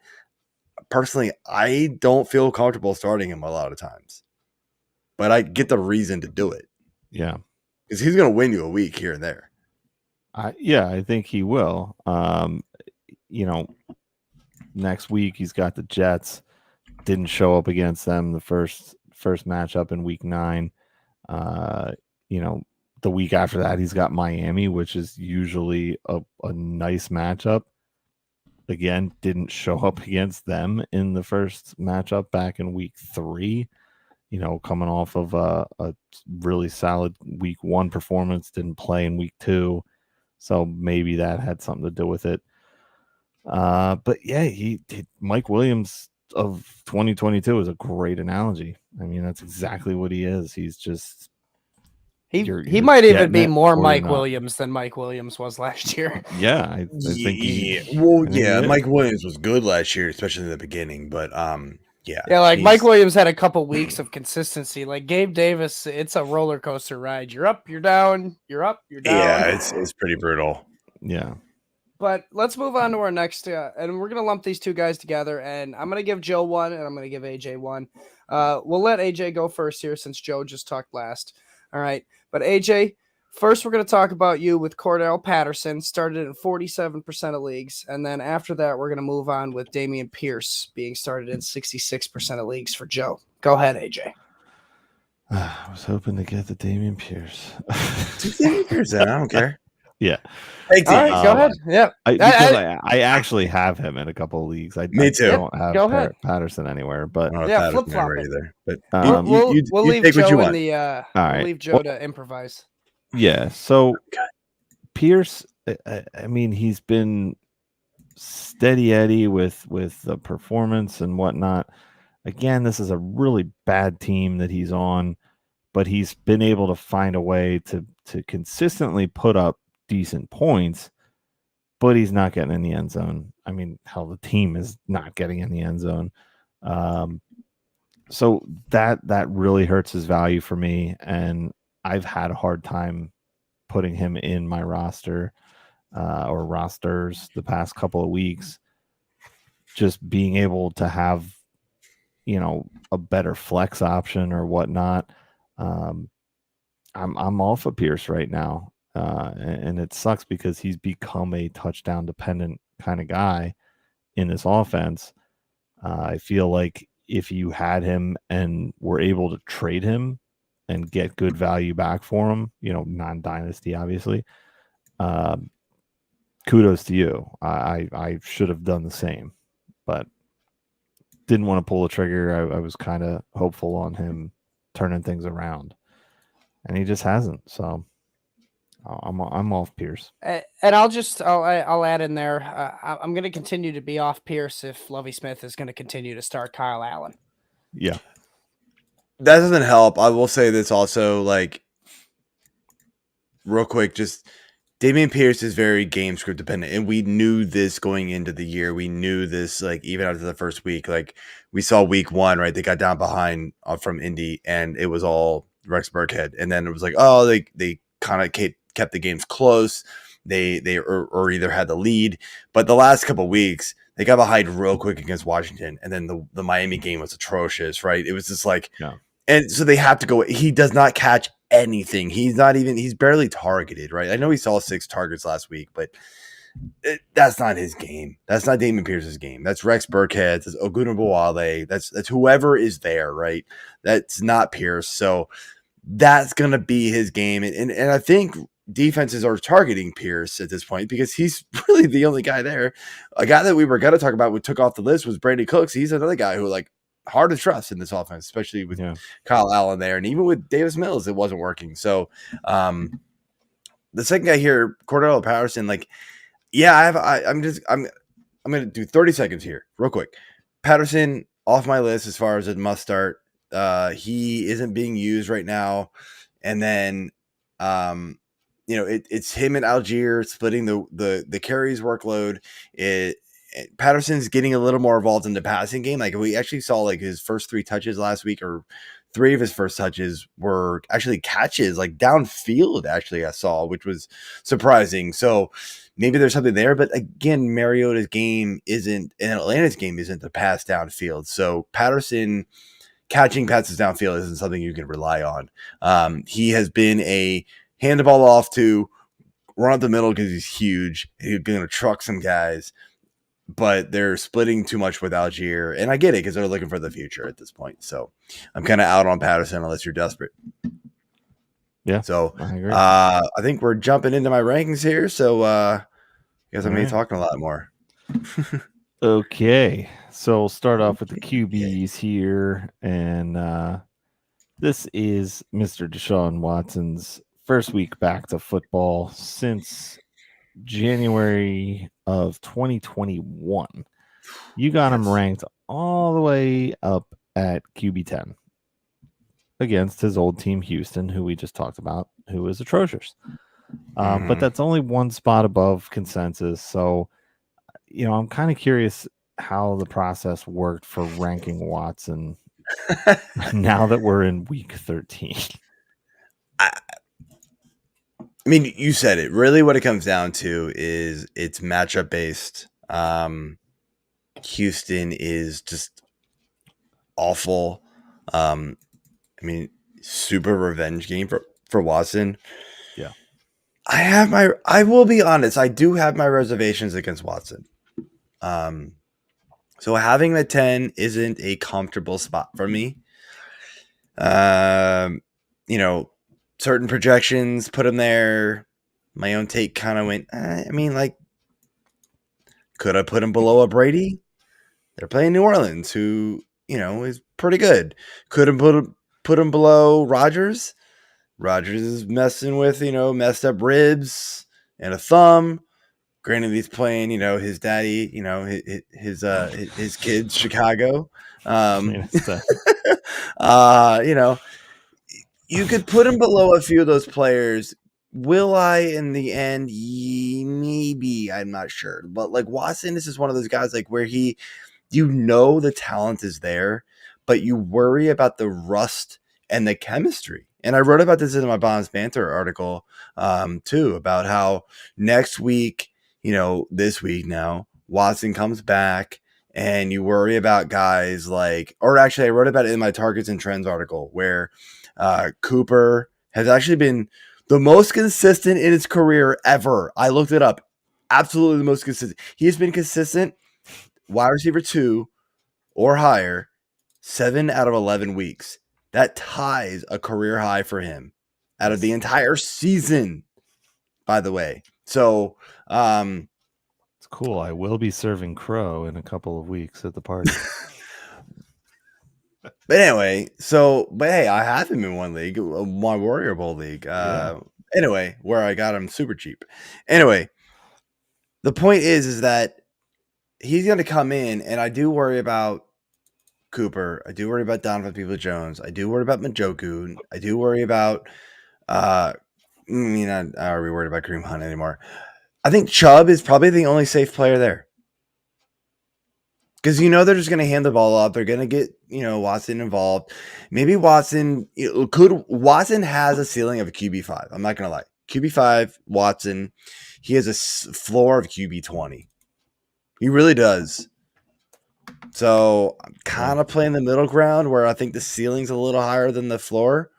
personally, I don't feel comfortable starting him a lot of times. But I get the reason to do it. Yeah. Because he's going to win you a week here and there. I think he will. Next week he's got the Jets. Didn't show up against them the first matchup in week 9. The week after that he's got Miami, which is usually a nice matchup. Again, didn't show up against them in the first matchup back in week 3. Coming off of a really solid week 1 performance, didn't play in week 2. So maybe that had something to do with it. But yeah, Mike Williams of 2022 is a great analogy. I mean, that's exactly what he is. He's just he might even be more Mike Williams than Mike Williams was last year. Yeah, I think Mike Williams was good last year, especially in the beginning. But like Mike Williams had a couple weeks of consistency. Like Gabe Davis, it's a roller coaster ride. You're up, you're down, you're up, you're down. Yeah, it's pretty brutal. Yeah. But let's move on to our next, and we're going to lump these 2 guys together, and I'm going to give Joe 1, and I'm going to give AJ 1. We'll let AJ go first here since Joe just talked last. All right. But AJ, first we're going to talk about you with Cordarrelle Patterson, started in 47% of leagues, and then after that we're going to move on with Dameon Pierce being started in 66% of leagues for Joe. Go ahead, AJ. I was hoping to get the Dameon Pierce. Dameon Pierce, then I don't care. Yeah. All right, go ahead. Yeah. I actually have him in a couple of leagues. Me too. I don't have Patterson anywhere, but flip flop either. But we'll leave take what you Joe want. We'll leave Joe to improvise. Yeah. So Pierce, I mean, he's been steady Eddie with the performance and whatnot. Again, this is a really bad team that he's on, but he's been able to find a way to consistently put up decent points, but he's not getting in the end zone. I mean, hell, the team is not getting in the end zone. So that really hurts his value for me, and I've had a hard time putting him in my roster or rosters the past couple of weeks. Just being able to have, a better flex option or whatnot. I'm off of Pierce right now. And it sucks because he's become a touchdown dependent kind of guy in this offense. I feel like if you had him and were able to trade him and get good value back for him, non-dynasty, obviously, kudos to you. I should have done the same, but didn't want to pull the trigger. I was kind of hopeful on him turning things around, and he just hasn't. So I'm off Pierce. And I'll add in there. I'm going to continue to be off Pierce if Lovie Smith is going to continue to start Kyle Allen. Yeah. That doesn't help. I will say this also, like, real quick, just Dameon Pierce is very game script dependent, and we knew this going into the year. We knew this, like, even after the first week. Like, we saw week 1, right? They got down behind from Indy, and it was all Rex Burkhead. And then it was like, oh, they kind of kept the games close. They either had the lead, but the last couple of weeks they got behind real quick against Washington, and then the Miami game was atrocious, right? It was just like, and so they have to go. He does not catch anything. He's barely targeted, right? I know he saw 6 targets last week, but that's not his game. That's not Dameon Pierce's game. That's Rex Burkhead. That's Ogunbowale. That's whoever is there, right? That's not Pierce. So that's going to be his game. And I think defenses are targeting Pierce at this point because he's really the only guy there. A guy that we were going to talk about who took off the list was Brady Cooks. He's another guy who hard to trust in this offense, especially with Kyle Allen there. And even with Davis Mills, it wasn't working. So the second guy here, Cordarrelle Patterson, I'm going to do 30 seconds here real quick. Patterson off my list as far as a must start. He isn't being used right now. And then, it's him and Algier splitting the carries workload. Patterson's getting a little more involved in the passing game. Like we actually saw his first 3 touches last week, or 3 of his first touches were actually catches downfield. Actually, I saw, which was surprising. So maybe there's something there, but again, Mariota's game isn't, and Atlanta's game isn't the pass downfield. So Patterson catching passes downfield isn't something you can rely on. He has been a hand the ball off to run up the middle because he's huge. He's going to truck some guys, but they're splitting too much with Algier. And I get it because they're looking for the future at this point. So I'm kind of out on Patterson unless you're desperate. Yeah. So I think we're jumping into my rankings here. So I guess I'm going to be talking a lot more. Okay. So we'll start off with the QBs here. And this is Mr. Deshaun Watson's first week back to football since January of 2021. You got him ranked all the way up at QB 10 against his old team Houston, who we just talked about, who is atrocious. But that's only one spot above consensus. So, I'm kind of curious how the process worked for ranking Watson now that we're in week 13. I mean, you said it. Really what it comes down to is it's matchup based. Houston is just awful. Super revenge game for Watson. Yeah. I will be honest, I do have my reservations against Watson. So having him at 10 isn't a comfortable spot for me. Certain projections put him there. My own take kind of went, could I put him below a Brady? They're playing New Orleans, who, is pretty good. Could have put him below Rodgers. Rodgers is messing with, messed up ribs and a thumb. Granted, he's playing, his daddy, his kids, Chicago. You could put him below a few of those players. Will I in the end? Maybe. I'm not sure. But Watson, this is one of those guys where the talent is there, but you worry about the rust and the chemistry. And I wrote about this in my Bonds Banter article too, about how next week, this week now, Watson comes back and you worry about guys I wrote about it in my Targets and Trends article where Cooper has actually been the most consistent in his career ever. I looked it up. Absolutely the most consistent. He has been consistent wide receiver 2 or higher 7 out of 11 weeks. That ties a career high for him out of the entire season, by the way. So it's cool. I will be serving crow in a couple of weeks at the party. But anyway, hey, I have him in one league, my Warrior Bowl league. Anyway, where I got him super cheap. Anyway, the point is that he's going to come in, and I do worry about Cooper. I do worry about Donovan Peoples-Jones. I do worry about Njoku. I do worry about are we worried about Kareem Hunt anymore? I think Chubb is probably the only safe player there. Because they're just going to hand the ball up. They're going to get, Watson involved. Maybe Watson has a ceiling of a QB5. I'm not going to lie. QB5, Watson, he has a floor of QB20. He really does. So I'm kind of playing the middle ground where I think the ceiling's a little higher than the floor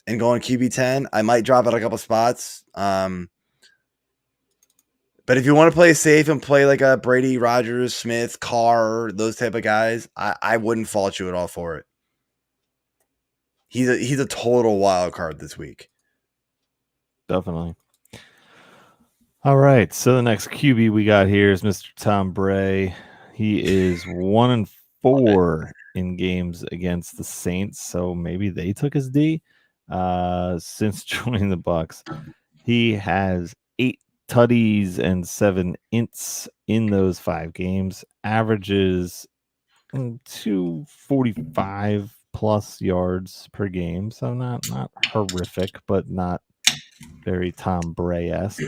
and going QB10. I might drop it a couple spots. But if you want to play safe and play like a Brady, Rodgers, Smith, Carr, those type of guys, I wouldn't fault you at all for it. He's a total wild card this week. Definitely. All right. So the next QB we got here is Mr. Tom Bray. He is 1-4 in games against the Saints. So maybe they took his D since joining the Bucks. He has 8 tutties and 7 ints in those 5 games. Averages 245 plus yards per game. So not horrific, but not very Tom Bray-esque.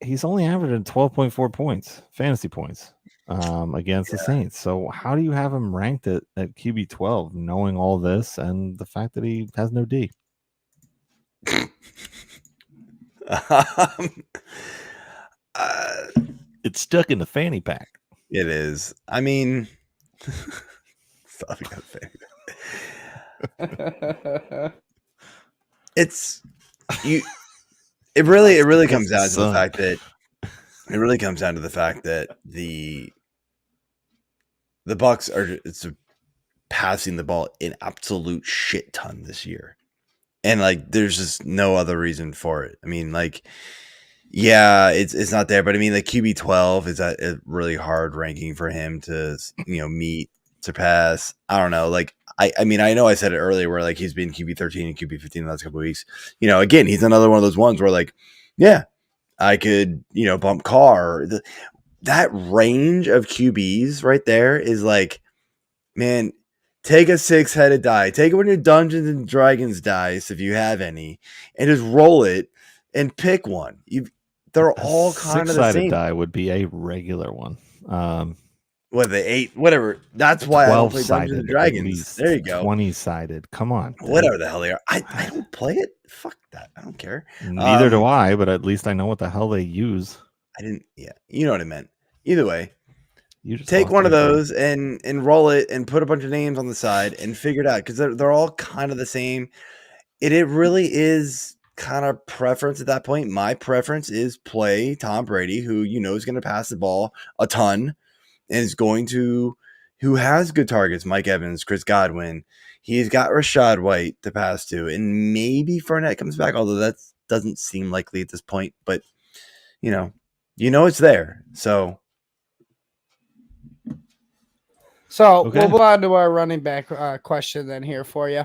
He's only averaging 12.4 points, fantasy points, against the Saints. So how do you have him ranked at QB 12, knowing all this and the fact that he has no D? It's stuck in the fanny pack. It is. I mean, it's you. It really comes down to the fact that the Bucks are passing the ball an absolute shit ton this year, and like there's just no other reason for it. I mean, like, yeah, it's not there, but I mean, like QB 12 is a really hard ranking for him to meet, surpass. I don't know, like. I mean, I know I said it earlier where like he's been QB 13 and QB 15 the last couple of weeks. Again, he's another one of those ones where like, yeah, I could, bump Carr. That range of QBs right there is like, man, take a 6-headed die. Take it when your Dungeons and Dragons dice, if you have any, and just roll it and pick one. They're all kind of the same. 6-sided die would be a regular one. What the 8, whatever. That's why I don't play Dungeons and Dragons. There you go. 20-sided. Come on. Dude. Whatever the hell they are. I don't play it. Fuck that. I don't care. Neither do I, but at least I know what the hell they use. I didn't. Yeah, you know what I meant. Either way, you just take one of those and roll it and put a bunch of names on the side and figure it out because they're all kind of the same. It really is kind of preference at that point. My preference is play Tom Brady, who is going to pass the ball a ton. And is going to, who has good targets, Mike Evans, Chris Godwin. He's got Rashad White to pass to, and maybe Fournette comes back, although that doesn't seem likely at this point. But it's there. So okay. We'll move on to our running back question then here for you.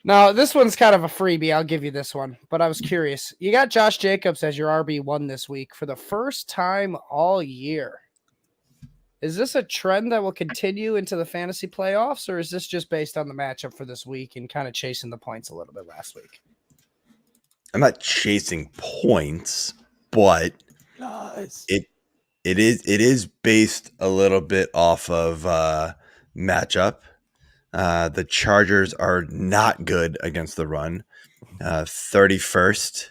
Now, this one's kind of a freebie. I'll give you this one, but I was curious. You got Josh Jacobs as your RB1 this week for the first time all year. Is this a trend that will continue into the fantasy playoffs, or is this just based on the matchup for this week and kind of chasing the points a little bit last week? I'm not chasing points, but it is based a little bit off of matchup. The Chargers are not good against the run. 31st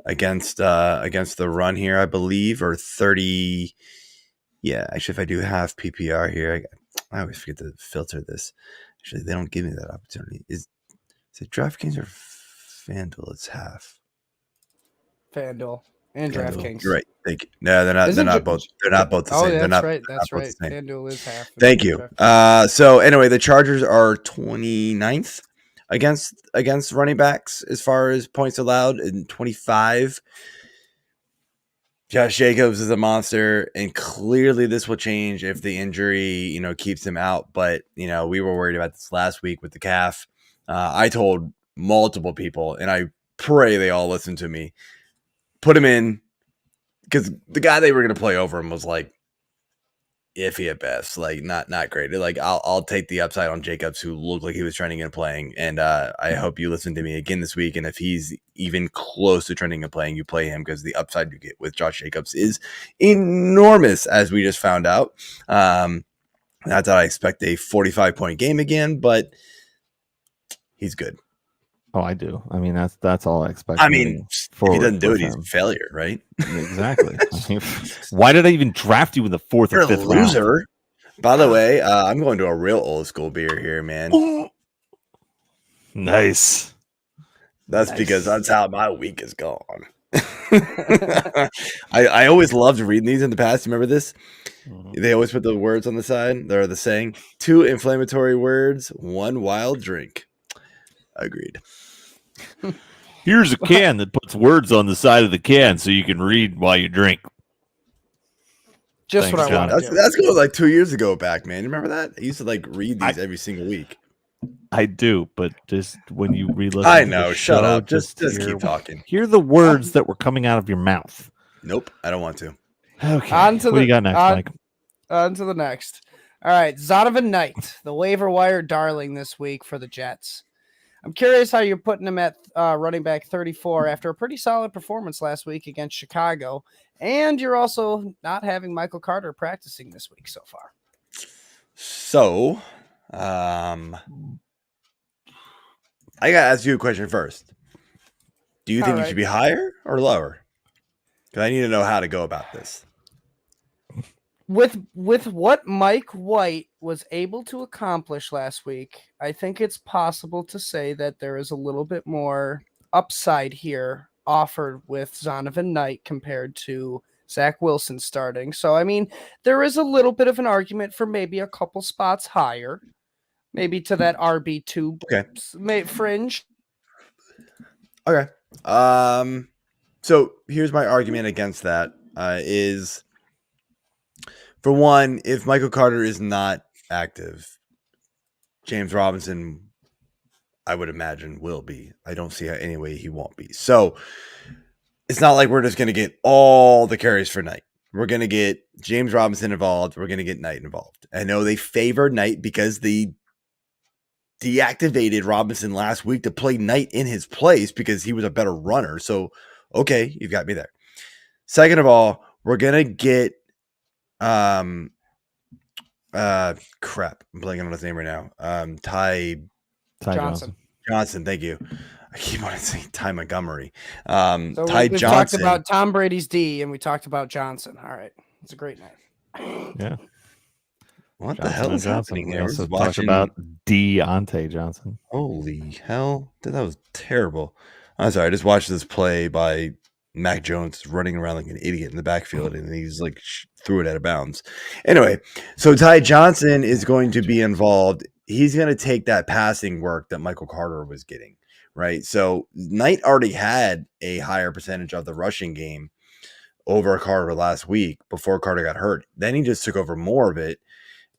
against the run here, I believe, or 30. Yeah, actually, if I do have PPR here, I always forget to filter this. Actually, they don't give me that opportunity. Is it DraftKings or FanDuel? It's half. FanDuel and DraftKings. You're right. Thank you. No, they're not. They're not both. They're not both the same. Oh, that's right. That's right. FanDuel is half. Thank you. So anyway, the Chargers are 29th against running backs as far as points allowed, and 25. Josh Jacobs is a monster, and clearly this will change if the injury, keeps him out. But, we were worried about this last week with the calf. I told multiple people, and I pray they all listen to me, put him in, because the guy they were going to play over him was like iffy at best, like not great. Like I'll take the upside on Jacobs, who looked like he was trending and playing. And I hope you listen to me again this week. And if he's even close to trending and playing, you play him, because the upside you get with Josh Jacobs is enormous, as we just found out. Not that I expect a 45-point game again, but he's good. Oh, I do. I mean, that's all I expect. I mean, if he doesn't do it, he's him. a failure, right? Exactly. I mean, why did I even draft you in the 4th or 5th loser. round? By the way, I'm going to a real old school beer here, man. Nice. That's because that's how my week is gone. I always loved reading these in the past. Remember this? Mm-hmm. They always put the words on the side. They're the saying, 2 inflammatory words, 1 wild drink. Agreed. Here's a can that puts words on the side of the can so you can read while you drink. Just what I wanted. That's going like 2 years ago back, man. You remember that? I used to like read these every single week. I do, but just when you re-listen I to know. the Shut show, up. Just keep talking. Hear the words that were coming out of your mouth. Nope, I don't want to. Okay. What do you got next, Mike? On to the next. All right, Zonovan Knight, the waiver wire darling this week for the Jets. I'm curious how you're putting him at running back 34 after a pretty solid performance last week against Chicago, and you're also not having Michael Carter practicing this week so far. So, I got to ask you a question first. Do you think he should be higher or lower? Because I need to know how to go about this. With what Mike White was able to accomplish last week, I think it's possible to say that there is a little bit more upside here offered with Zonovan Knight compared to Zach Wilson starting. So, I mean, there is a little bit of an argument for maybe a couple spots higher, maybe to that RB2 fringe. Okay. So here's my argument against that is, for one, if Michael Carter is not active, James Robinson, I would imagine, will be. I don't see any way he won't be. So it's not like we're just going to get all the carries for Knight. We're going to get James Robinson involved. We're going to get Knight involved. I know they favored Knight because they deactivated Robinson last week to play Knight in his place because he was a better runner. So, okay, you've got me there. Second of all, we're going to get crap. I'm blanking on his name right now. Ty Johnson. Johnson, thank you. I keep wanting to say Ty Montgomery. So Ty we Johnson. talked about Tom Brady's D, and we talked about Johnson. All right, it's a great night. Yeah. What the hell is happening here? We also talked about Diontae Johnson. Holy hell. That was terrible. I'm sorry. I just watched this play by Mac Jones running around like an idiot in the backfield, and he's like threw it out of bounds. Anyway, so Ty Johnson is going to be involved. He's going to take that passing work that Michael Carter was getting, right? So Knight already had a higher percentage of the rushing game over Carter last week before Carter got hurt. Then he just took over more of it.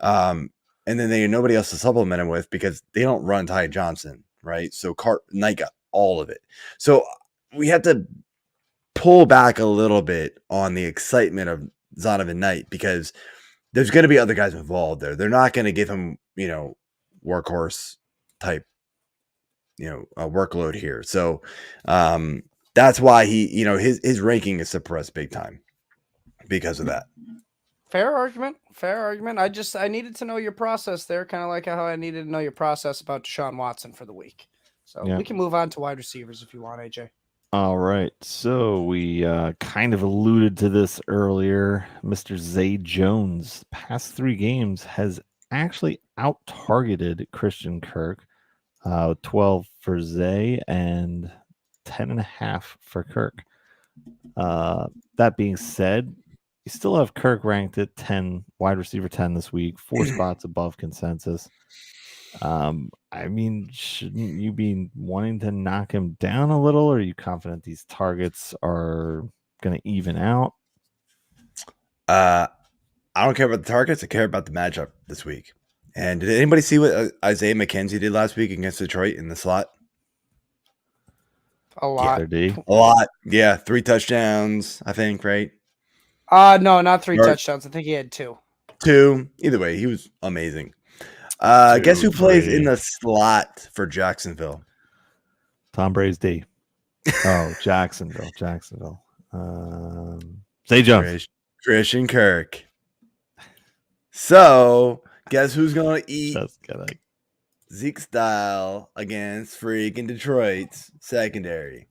And then they had nobody else to supplement him with because they don't run Ty Johnson, right? So Knight got all of it. So we have to pull back a little bit on the excitement of Zonovan Knight because there's going to be other guys involved there. They're not going to give him, workhorse type, workload here. So that's why he, his ranking is suppressed big time because of that. Fair argument. I needed to know your process there, kind of like how I needed to know your process about Deshaun Watson for the week. So we can move on to wide receivers if you want, AJ. All right. So we kind of alluded to this earlier. Mr. Zay Jones, past 3 games, has actually out-targeted Christian Kirk. 12 for Zay and 10.5 for Kirk. That being said, you still have Kirk ranked at 10, wide receiver 10 this week, 4 spots above consensus. I mean, shouldn't you be wanting to knock him down a little? Or are you confident these targets are going to even out? I don't care about the targets. I care about the matchup this week. And did anybody see what Isaiah McKenzie did last week against Detroit in the slot? A lot. A lot. Yeah. 3 touchdowns, I think, right? No, not 3 touchdowns. I think he had 2. 2. Either way, he was amazing. Guess who plays in the slot for Jacksonville? Tom Brady's D. Oh, Jacksonville. Zay Jones. Christian Kirk. So, guess who's going to eat Zeke style against freaking Detroit's secondary.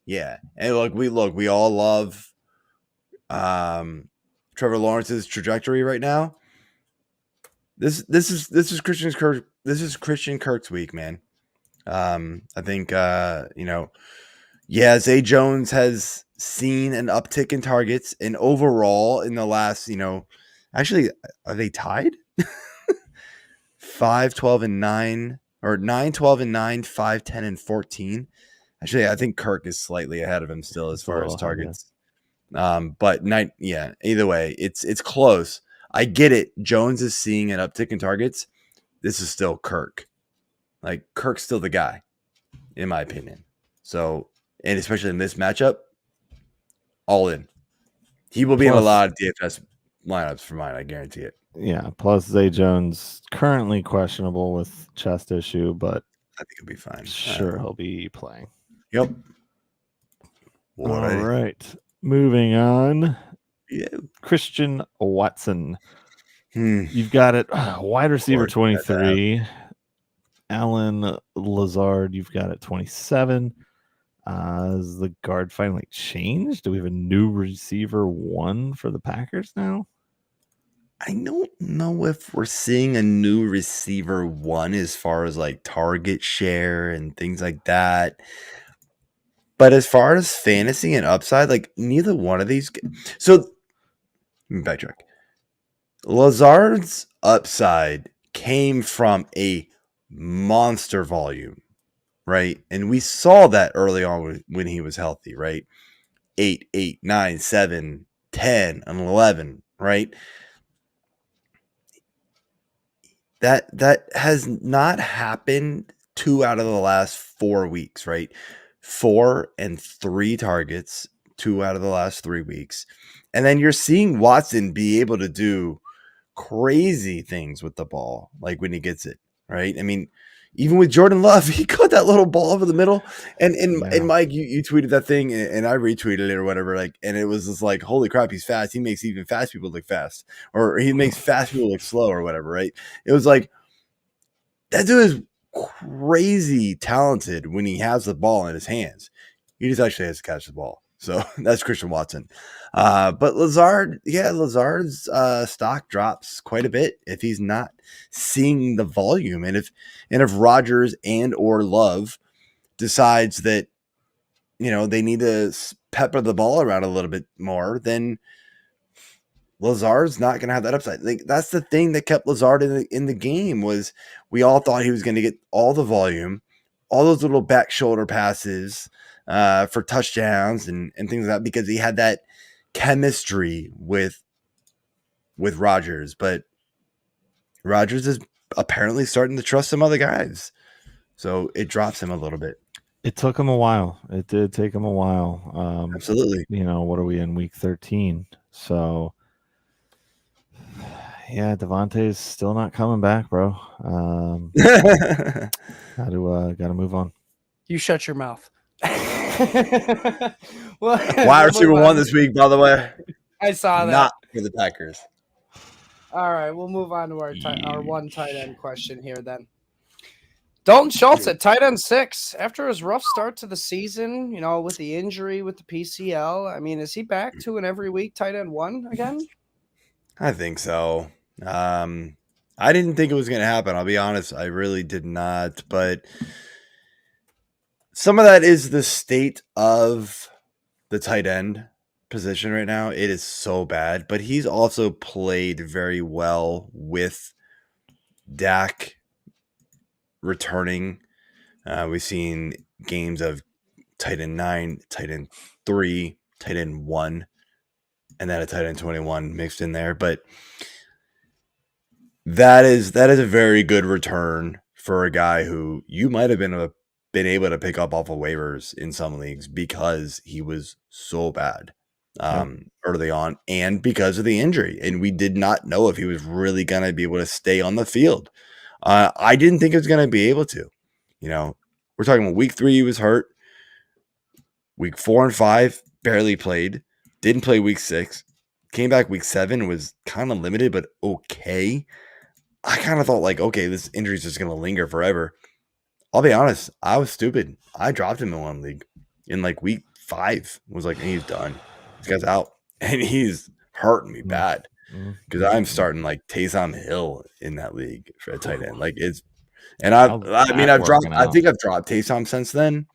Yeah, and we all love Trevor Lawrence's trajectory right now. This is Christian Kirk's week, man. I think Zay Jones has seen an uptick in targets, and overall in the last, actually, are they tied? 5, 12, and 9, or 9, 12, and 9, 5, 10, and 14. Actually, I think Kirk is slightly ahead of him still as far as targets. But either way, it's close. I get it. Jones is seeing an uptick in targets. This is still Kirk. Like, Kirk's still the guy, in my opinion. So, and especially in this matchup, all in. He will be in a lot of DFS lineups for mine. I guarantee it. Yeah. Plus, Zay Jones currently questionable with chest issue, but I think he'll be fine. Sure, he'll be playing. Yep. All right. Moving on. Yeah. Christian Watson. You've got it. Wide receiver 23. Alan Lazard, you've got it 27. Has the guard finally changed? Do we have a new receiver 1 for the Packers now? I don't know if we're seeing a new receiver 1 as far as like target share and things like that. But as far as fantasy and upside, like neither one of these. So let me backtrack. Lazard's upside came from a monster volume, right? And we saw that early on when he was healthy, right? 8, 9, 7, 10, and 11, right? That has not happened 2 out of the last 4 weeks, right? 4 and 3 targets, 2 out of the last 3 weeks. And then you're seeing Watson be able to do crazy things with the ball, like when he gets it, right? I mean, even with Jordan Love, he caught that little ball over the middle. And Mike, you tweeted that thing and I retweeted it or whatever. Like, and it was just like, holy crap, he's fast. He makes even fast people look fast, or he makes fast people look slow or whatever, right? It was like, that dude is crazy talented when he has the ball in his hands. He just actually has to catch the ball. So that's Christian Watson. But Lazard's stock drops quite a bit if he's not seeing the volume. And if Rodgers and or Love decides that, they need to pepper the ball around a little bit more, then Lazard's not going to have that upside. Like, that's the thing that kept Lazard in the game, was we all thought he was going to get all the volume, all those little back shoulder passes for touchdowns and things like that, because he had that chemistry with Rodgers. But Rodgers is apparently starting to trust some other guys, so it drops him a little bit. It took him a while. It did take him a while. Absolutely. What are we in, week 13? So yeah, Devontae's still not coming back, bro. Gotta move on. You shut your mouth. Wide receiver 1 this week, by the way. I saw that. Not for the Packers. All right, we'll move on to our one tight end question here then. Dalton Schultz at tight end 6. After his rough start to the season, with the injury with the PCL, I mean, is he back to an every week tight end 1 again? I think so. I didn't think it was going to happen. I'll be honest. I really did not. But some of that is the state of the tight end position right now. It is so bad. But he's also played very well with Dak returning. We've seen games of tight end 9, tight end 3, tight end 1, and then a tight end 21 mixed in there. But that is a very good return for a guy who you might have been able to pick up off of waivers in some leagues because he was so bad early on, and because of the injury. And we did not know if he was really going to be able to stay on the field. I didn't think it was going to be able to. We're talking about week 3, he was hurt. Week 4 and 5, barely played. Didn't play week 6. Came back week 7, was kind of limited, but okay. I kind of thought like, okay, this injury is just going to linger forever. I'll be honest, I was stupid. I dropped him in one league in like week 5. Was like, he's done. This guy's out, and he's hurting me bad because I'm starting like Taysom Hill in that league for a tight end. Like it's, and I mean, I've dropped. I think I've dropped Taysom since then,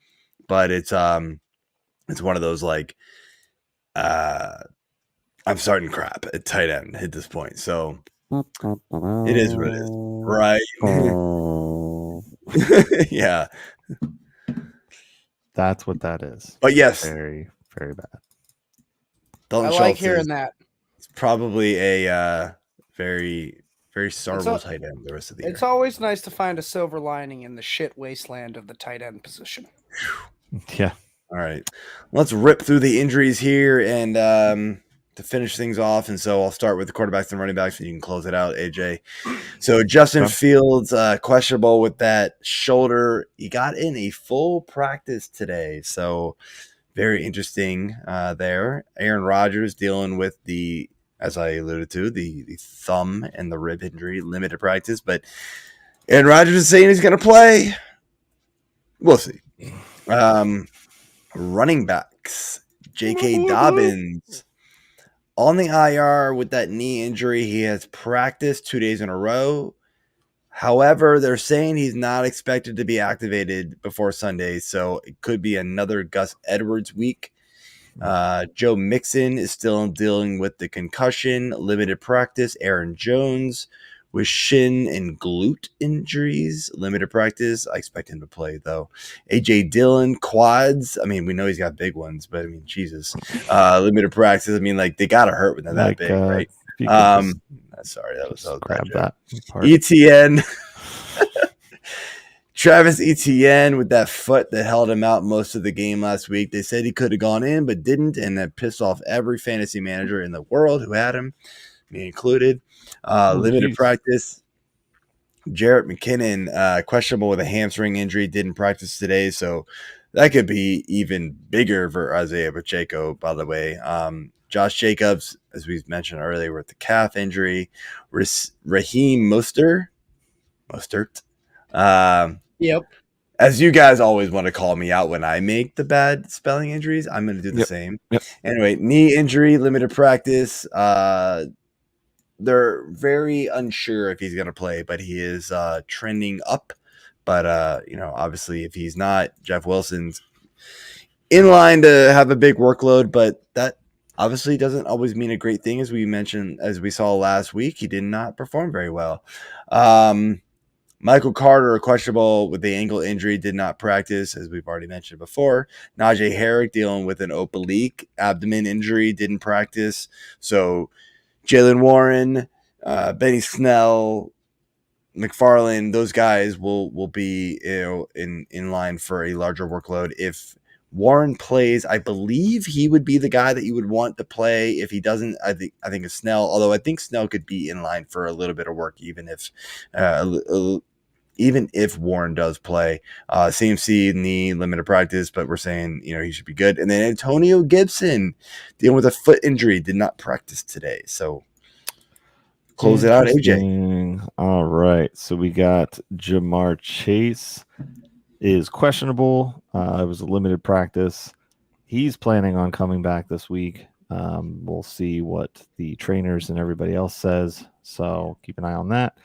but it's one of those like, I'm starting crap at tight end at this point. So it is what it is, right? Yeah. That's what that is. But yes, very, very bad. Dalton I like Schultz hearing that. It's probably a very, very starvable tight end the rest of the year. It's always nice to find a silver lining in the shit wasteland of the tight end position. Yeah. All right. Let's rip through the injuries here and to finish things off. And so I'll start with the quarterbacks and running backs, and you can close it out, AJ. So Justin Fields, questionable with that shoulder. He got in a full practice today. So very interesting there. Aaron Rodgers dealing with the, as I alluded to, the thumb and the rib injury, limited practice. But Aaron Rodgers is saying he's going to play. We'll see. Running backs, J.K. Dobbins on the IR with that knee injury. He has practiced 2 days in a row. However, they're saying he's not expected to be activated before Sunday, so it could be another Gus Edwards week. Joe Mixon is still dealing with the concussion, limited practice. Aaron Jones with shin and glute injuries, limited practice. I expect him to play, though. AJ Dillon, quads. I mean, we know he's got big ones, but I mean, Jesus. Limited practice. I mean, like, they got to hurt when they're that big, right? Sorry, that was grab that part. ETN. Travis Etienne with that foot that held him out most of the game last week. They said he could have gone in, but didn't, and that pissed off every fantasy manager in the world who had him, me included. Limited practice. Jarrett McKinnon, questionable with a hamstring injury, didn't practice today, so that could be even bigger for Isaiah Pacheco, by the way. Josh Jacobs, as we mentioned earlier, with the calf injury. Raheem Mostert. Yep. As you guys always want to call me out when I make the bad spelling injuries, I'm going to do the same. Yep. Anyway, knee injury, limited practice. They're very unsure if he's going to play, but he is trending up. But, obviously, if he's not, Jeff Wilson's in line to have a big workload, but that obviously doesn't always mean a great thing. As we mentioned, as we saw last week, he did not perform very well. Michael Carter, questionable with the ankle injury, did not practice, as we've already mentioned before. Najee Harris dealing with an oblique abdomen injury, didn't practice. So Jalen Warren, Benny Snell, McFarland, those guys will be in line for a larger workload. If Warren plays, I believe he would be the guy that you would want to play. If he doesn't, I think it's Snell. Although I think Snell could be in line for a little bit of work, even if Warren does play. CMC knee limited practice, but we're saying he should be good. And then Antonio Gibson dealing with a foot injury, did not practice today. So close it out, AJ. All right, so we got Jamar Chase is questionable. It was a limited practice. He's planning on coming back this week. We'll see what the trainers and everybody else says, so keep an eye on that.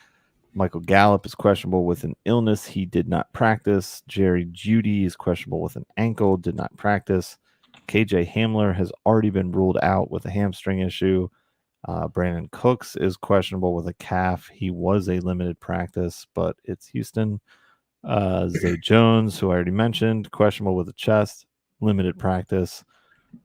Michael Gallup is questionable with an illness. He did not practice. Jerry Jeudy is questionable with an ankle, did not practice. KJ Hamler has already been ruled out with a hamstring issue. Brandon Cooks is questionable with a calf. He was a limited practice, but it's Houston. Zay Jones, who I already mentioned, questionable with a chest, limited practice.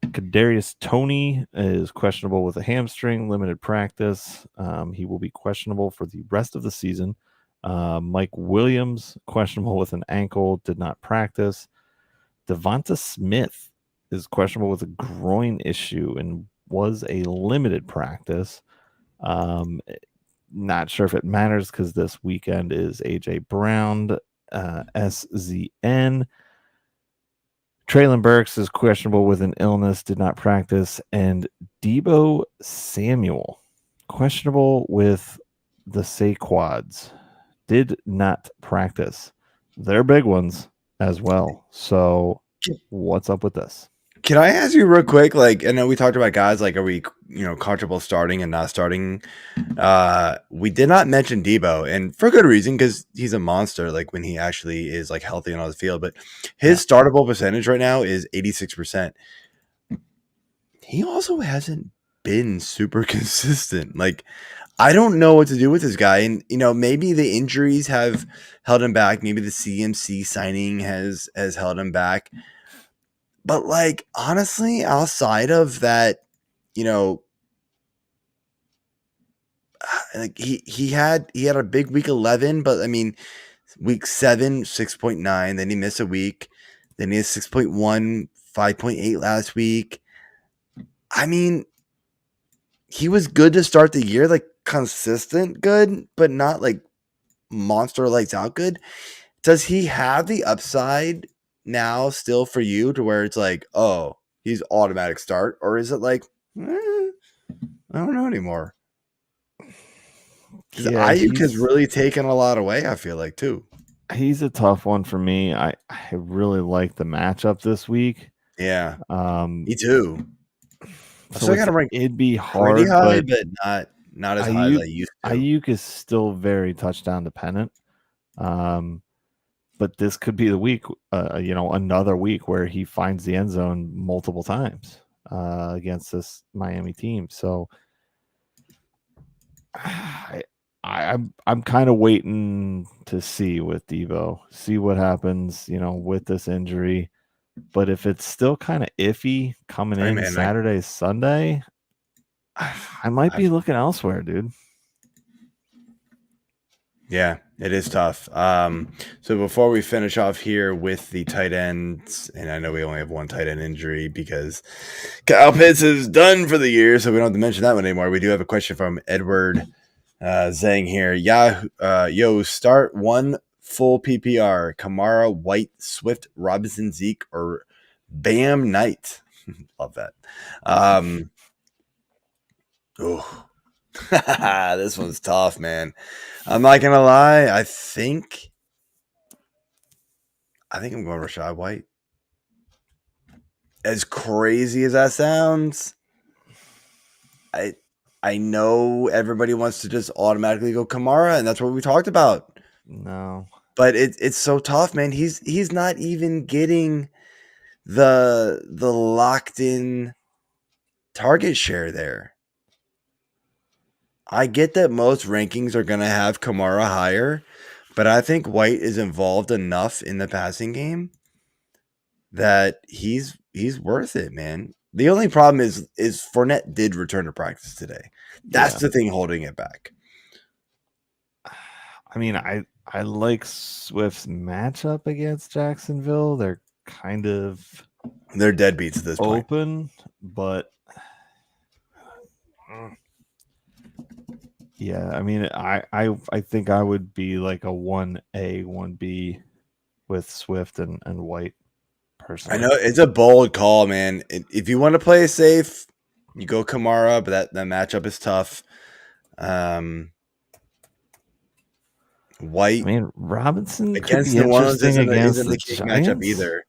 Kadarius Toney is questionable with a hamstring, limited practice. He will be questionable for the rest of the season. Mike Williams, questionable with an ankle, did not practice. Devonta Smith is questionable with a groin issue and was a limited practice. Not sure if it matters because this weekend is AJ Brown, SZN. Traylon Burks is questionable with an illness, did not practice. And Deebo Samuel, questionable with the Saquads did not practice. They're big ones as well. So what's up with this? Can I ask you real quick? Like, I know we talked about guys. Like, are we, comfortable starting and not starting? We did not mention Debo, and for good reason, because he's a monster. Like when he actually is like healthy and on the field, but his startable percentage right now is 86%. He also hasn't been super consistent. Like, I don't know what to do with this guy, and maybe the injuries have held him back. Maybe the CMC signing has held him back. But like honestly, outside of that, like he had a big week 11, but I mean week 7, 6.9, then he missed a week, then he has 6.1, 5.8 last week. I mean, he was good to start the year, like consistent good, but not like monster lights out good. Does he have the upside now still for you to where it's like, oh, he's automatic start, or is it like, I don't know anymore? Because Ayuk has really taken a lot away, I feel like, too. He's a tough one for me. I really like the matchup this week. Yeah. Me too. So I got to rank it'd be hard, pretty high, but not as high as I used to. Ayuk is still very touchdown dependent. But this could be the week, another week where he finds the end zone multiple times against this Miami team. So I'm kind of waiting to see with Debo, see what happens, with this injury. But if it's still kind of iffy coming in Saturday, Sunday, I might be looking elsewhere, dude. Yeah, it is tough. So before we finish off here with the tight ends, and I know we only have one tight end injury because Kyle Pitts is done for the year, so we don't have to mention that one anymore. We do have a question from Edward Zhang here. Yo, start one full PPR: Kamara, White, Swift, Robinson, Zeke, or Bam Knight. Love that. This one's tough, man. I'm not gonna lie. I think I'm going Rachaad White. As crazy as that sounds, I know everybody wants to just automatically go Kamara, and that's what we talked about. No, but it's so tough, man. He's not even getting the locked in target share there. I get that most rankings are going to have Kamara higher, but I think White is involved enough in the passing game that he's worth it, man. The only problem is Fournette did return to practice today. That's the thing holding it back. I mean, I like Swift's matchup against Jacksonville. They're kind of deadbeats at this point. Open, but yeah, I mean, I think I would be like a 1A, 1B with Swift and White personally. I know it's a bold call, man. If you want to play safe, you go Kamara, but that matchup is tough. White. I mean, Robinson against could be the ones interesting isn't the Giants matchup either.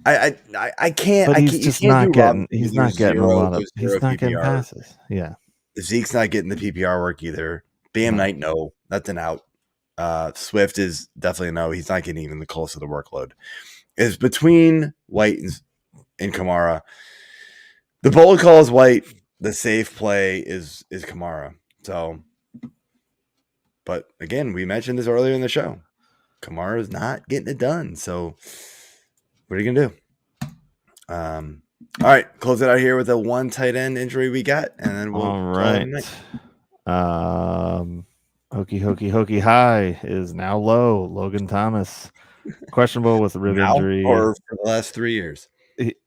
I can't. But he's just not getting. He's not getting a lot of. He's not getting passes. Yeah. Zeke's not getting the PPR work either. Bam Knight, no, that's an out. Swift is definitely a no. He's not getting even the close to the workload. It's between White and Kamara. The bold call is White. The safe play is Kamara. So, but again, we mentioned this earlier in the show. Kamara is not getting it done. So, what are you gonna do? All right, close it out here with a one tight end injury we got, and then we'll all right. Hokey high is now low. Logan Thomas, questionable with a rib injury, or for the last 3 years.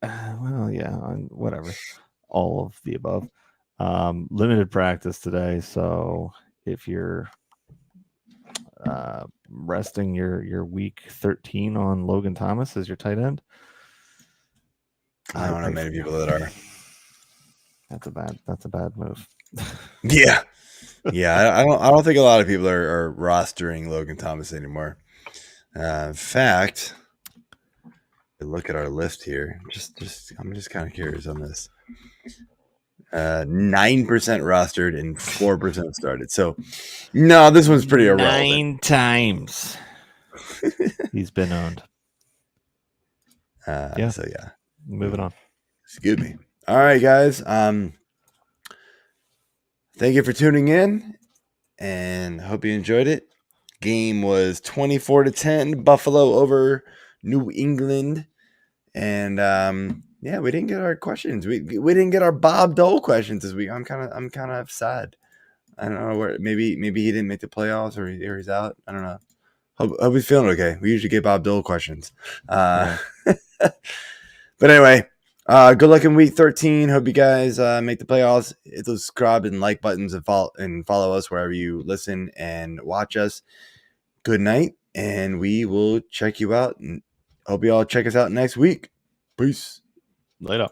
Well, yeah, whatever, all of the above. Limited practice today, so if you're resting your week 13 on Logan Thomas as your tight end, I don't know many people that are. That's a bad move. Yeah. Yeah, I don't think a lot of people are rostering Logan Thomas anymore. In fact, look at our list here. I'm just kind of curious on this. 9% rostered and 4% started. So no, this one's pretty irrelevant. 9 times he's been owned. So yeah. Moving on. Excuse me. All right, guys. Thank you for tuning in, and hope you enjoyed it. Game was 24-10, Buffalo over New England, and yeah, we didn't get our questions. We didn't get our Bob Dole questions this week. I'm kind of sad. I don't know where. Maybe he didn't make the playoffs, or he's out. I don't know. Hope he's feeling okay. We usually get Bob Dole questions. But anyway. Good luck in week 13. Hope you guys make the playoffs. Hit those subscribe and like buttons and follow us wherever you listen and watch us. Good night, and we will check you out. And hope you all check us out next week. Peace. Later.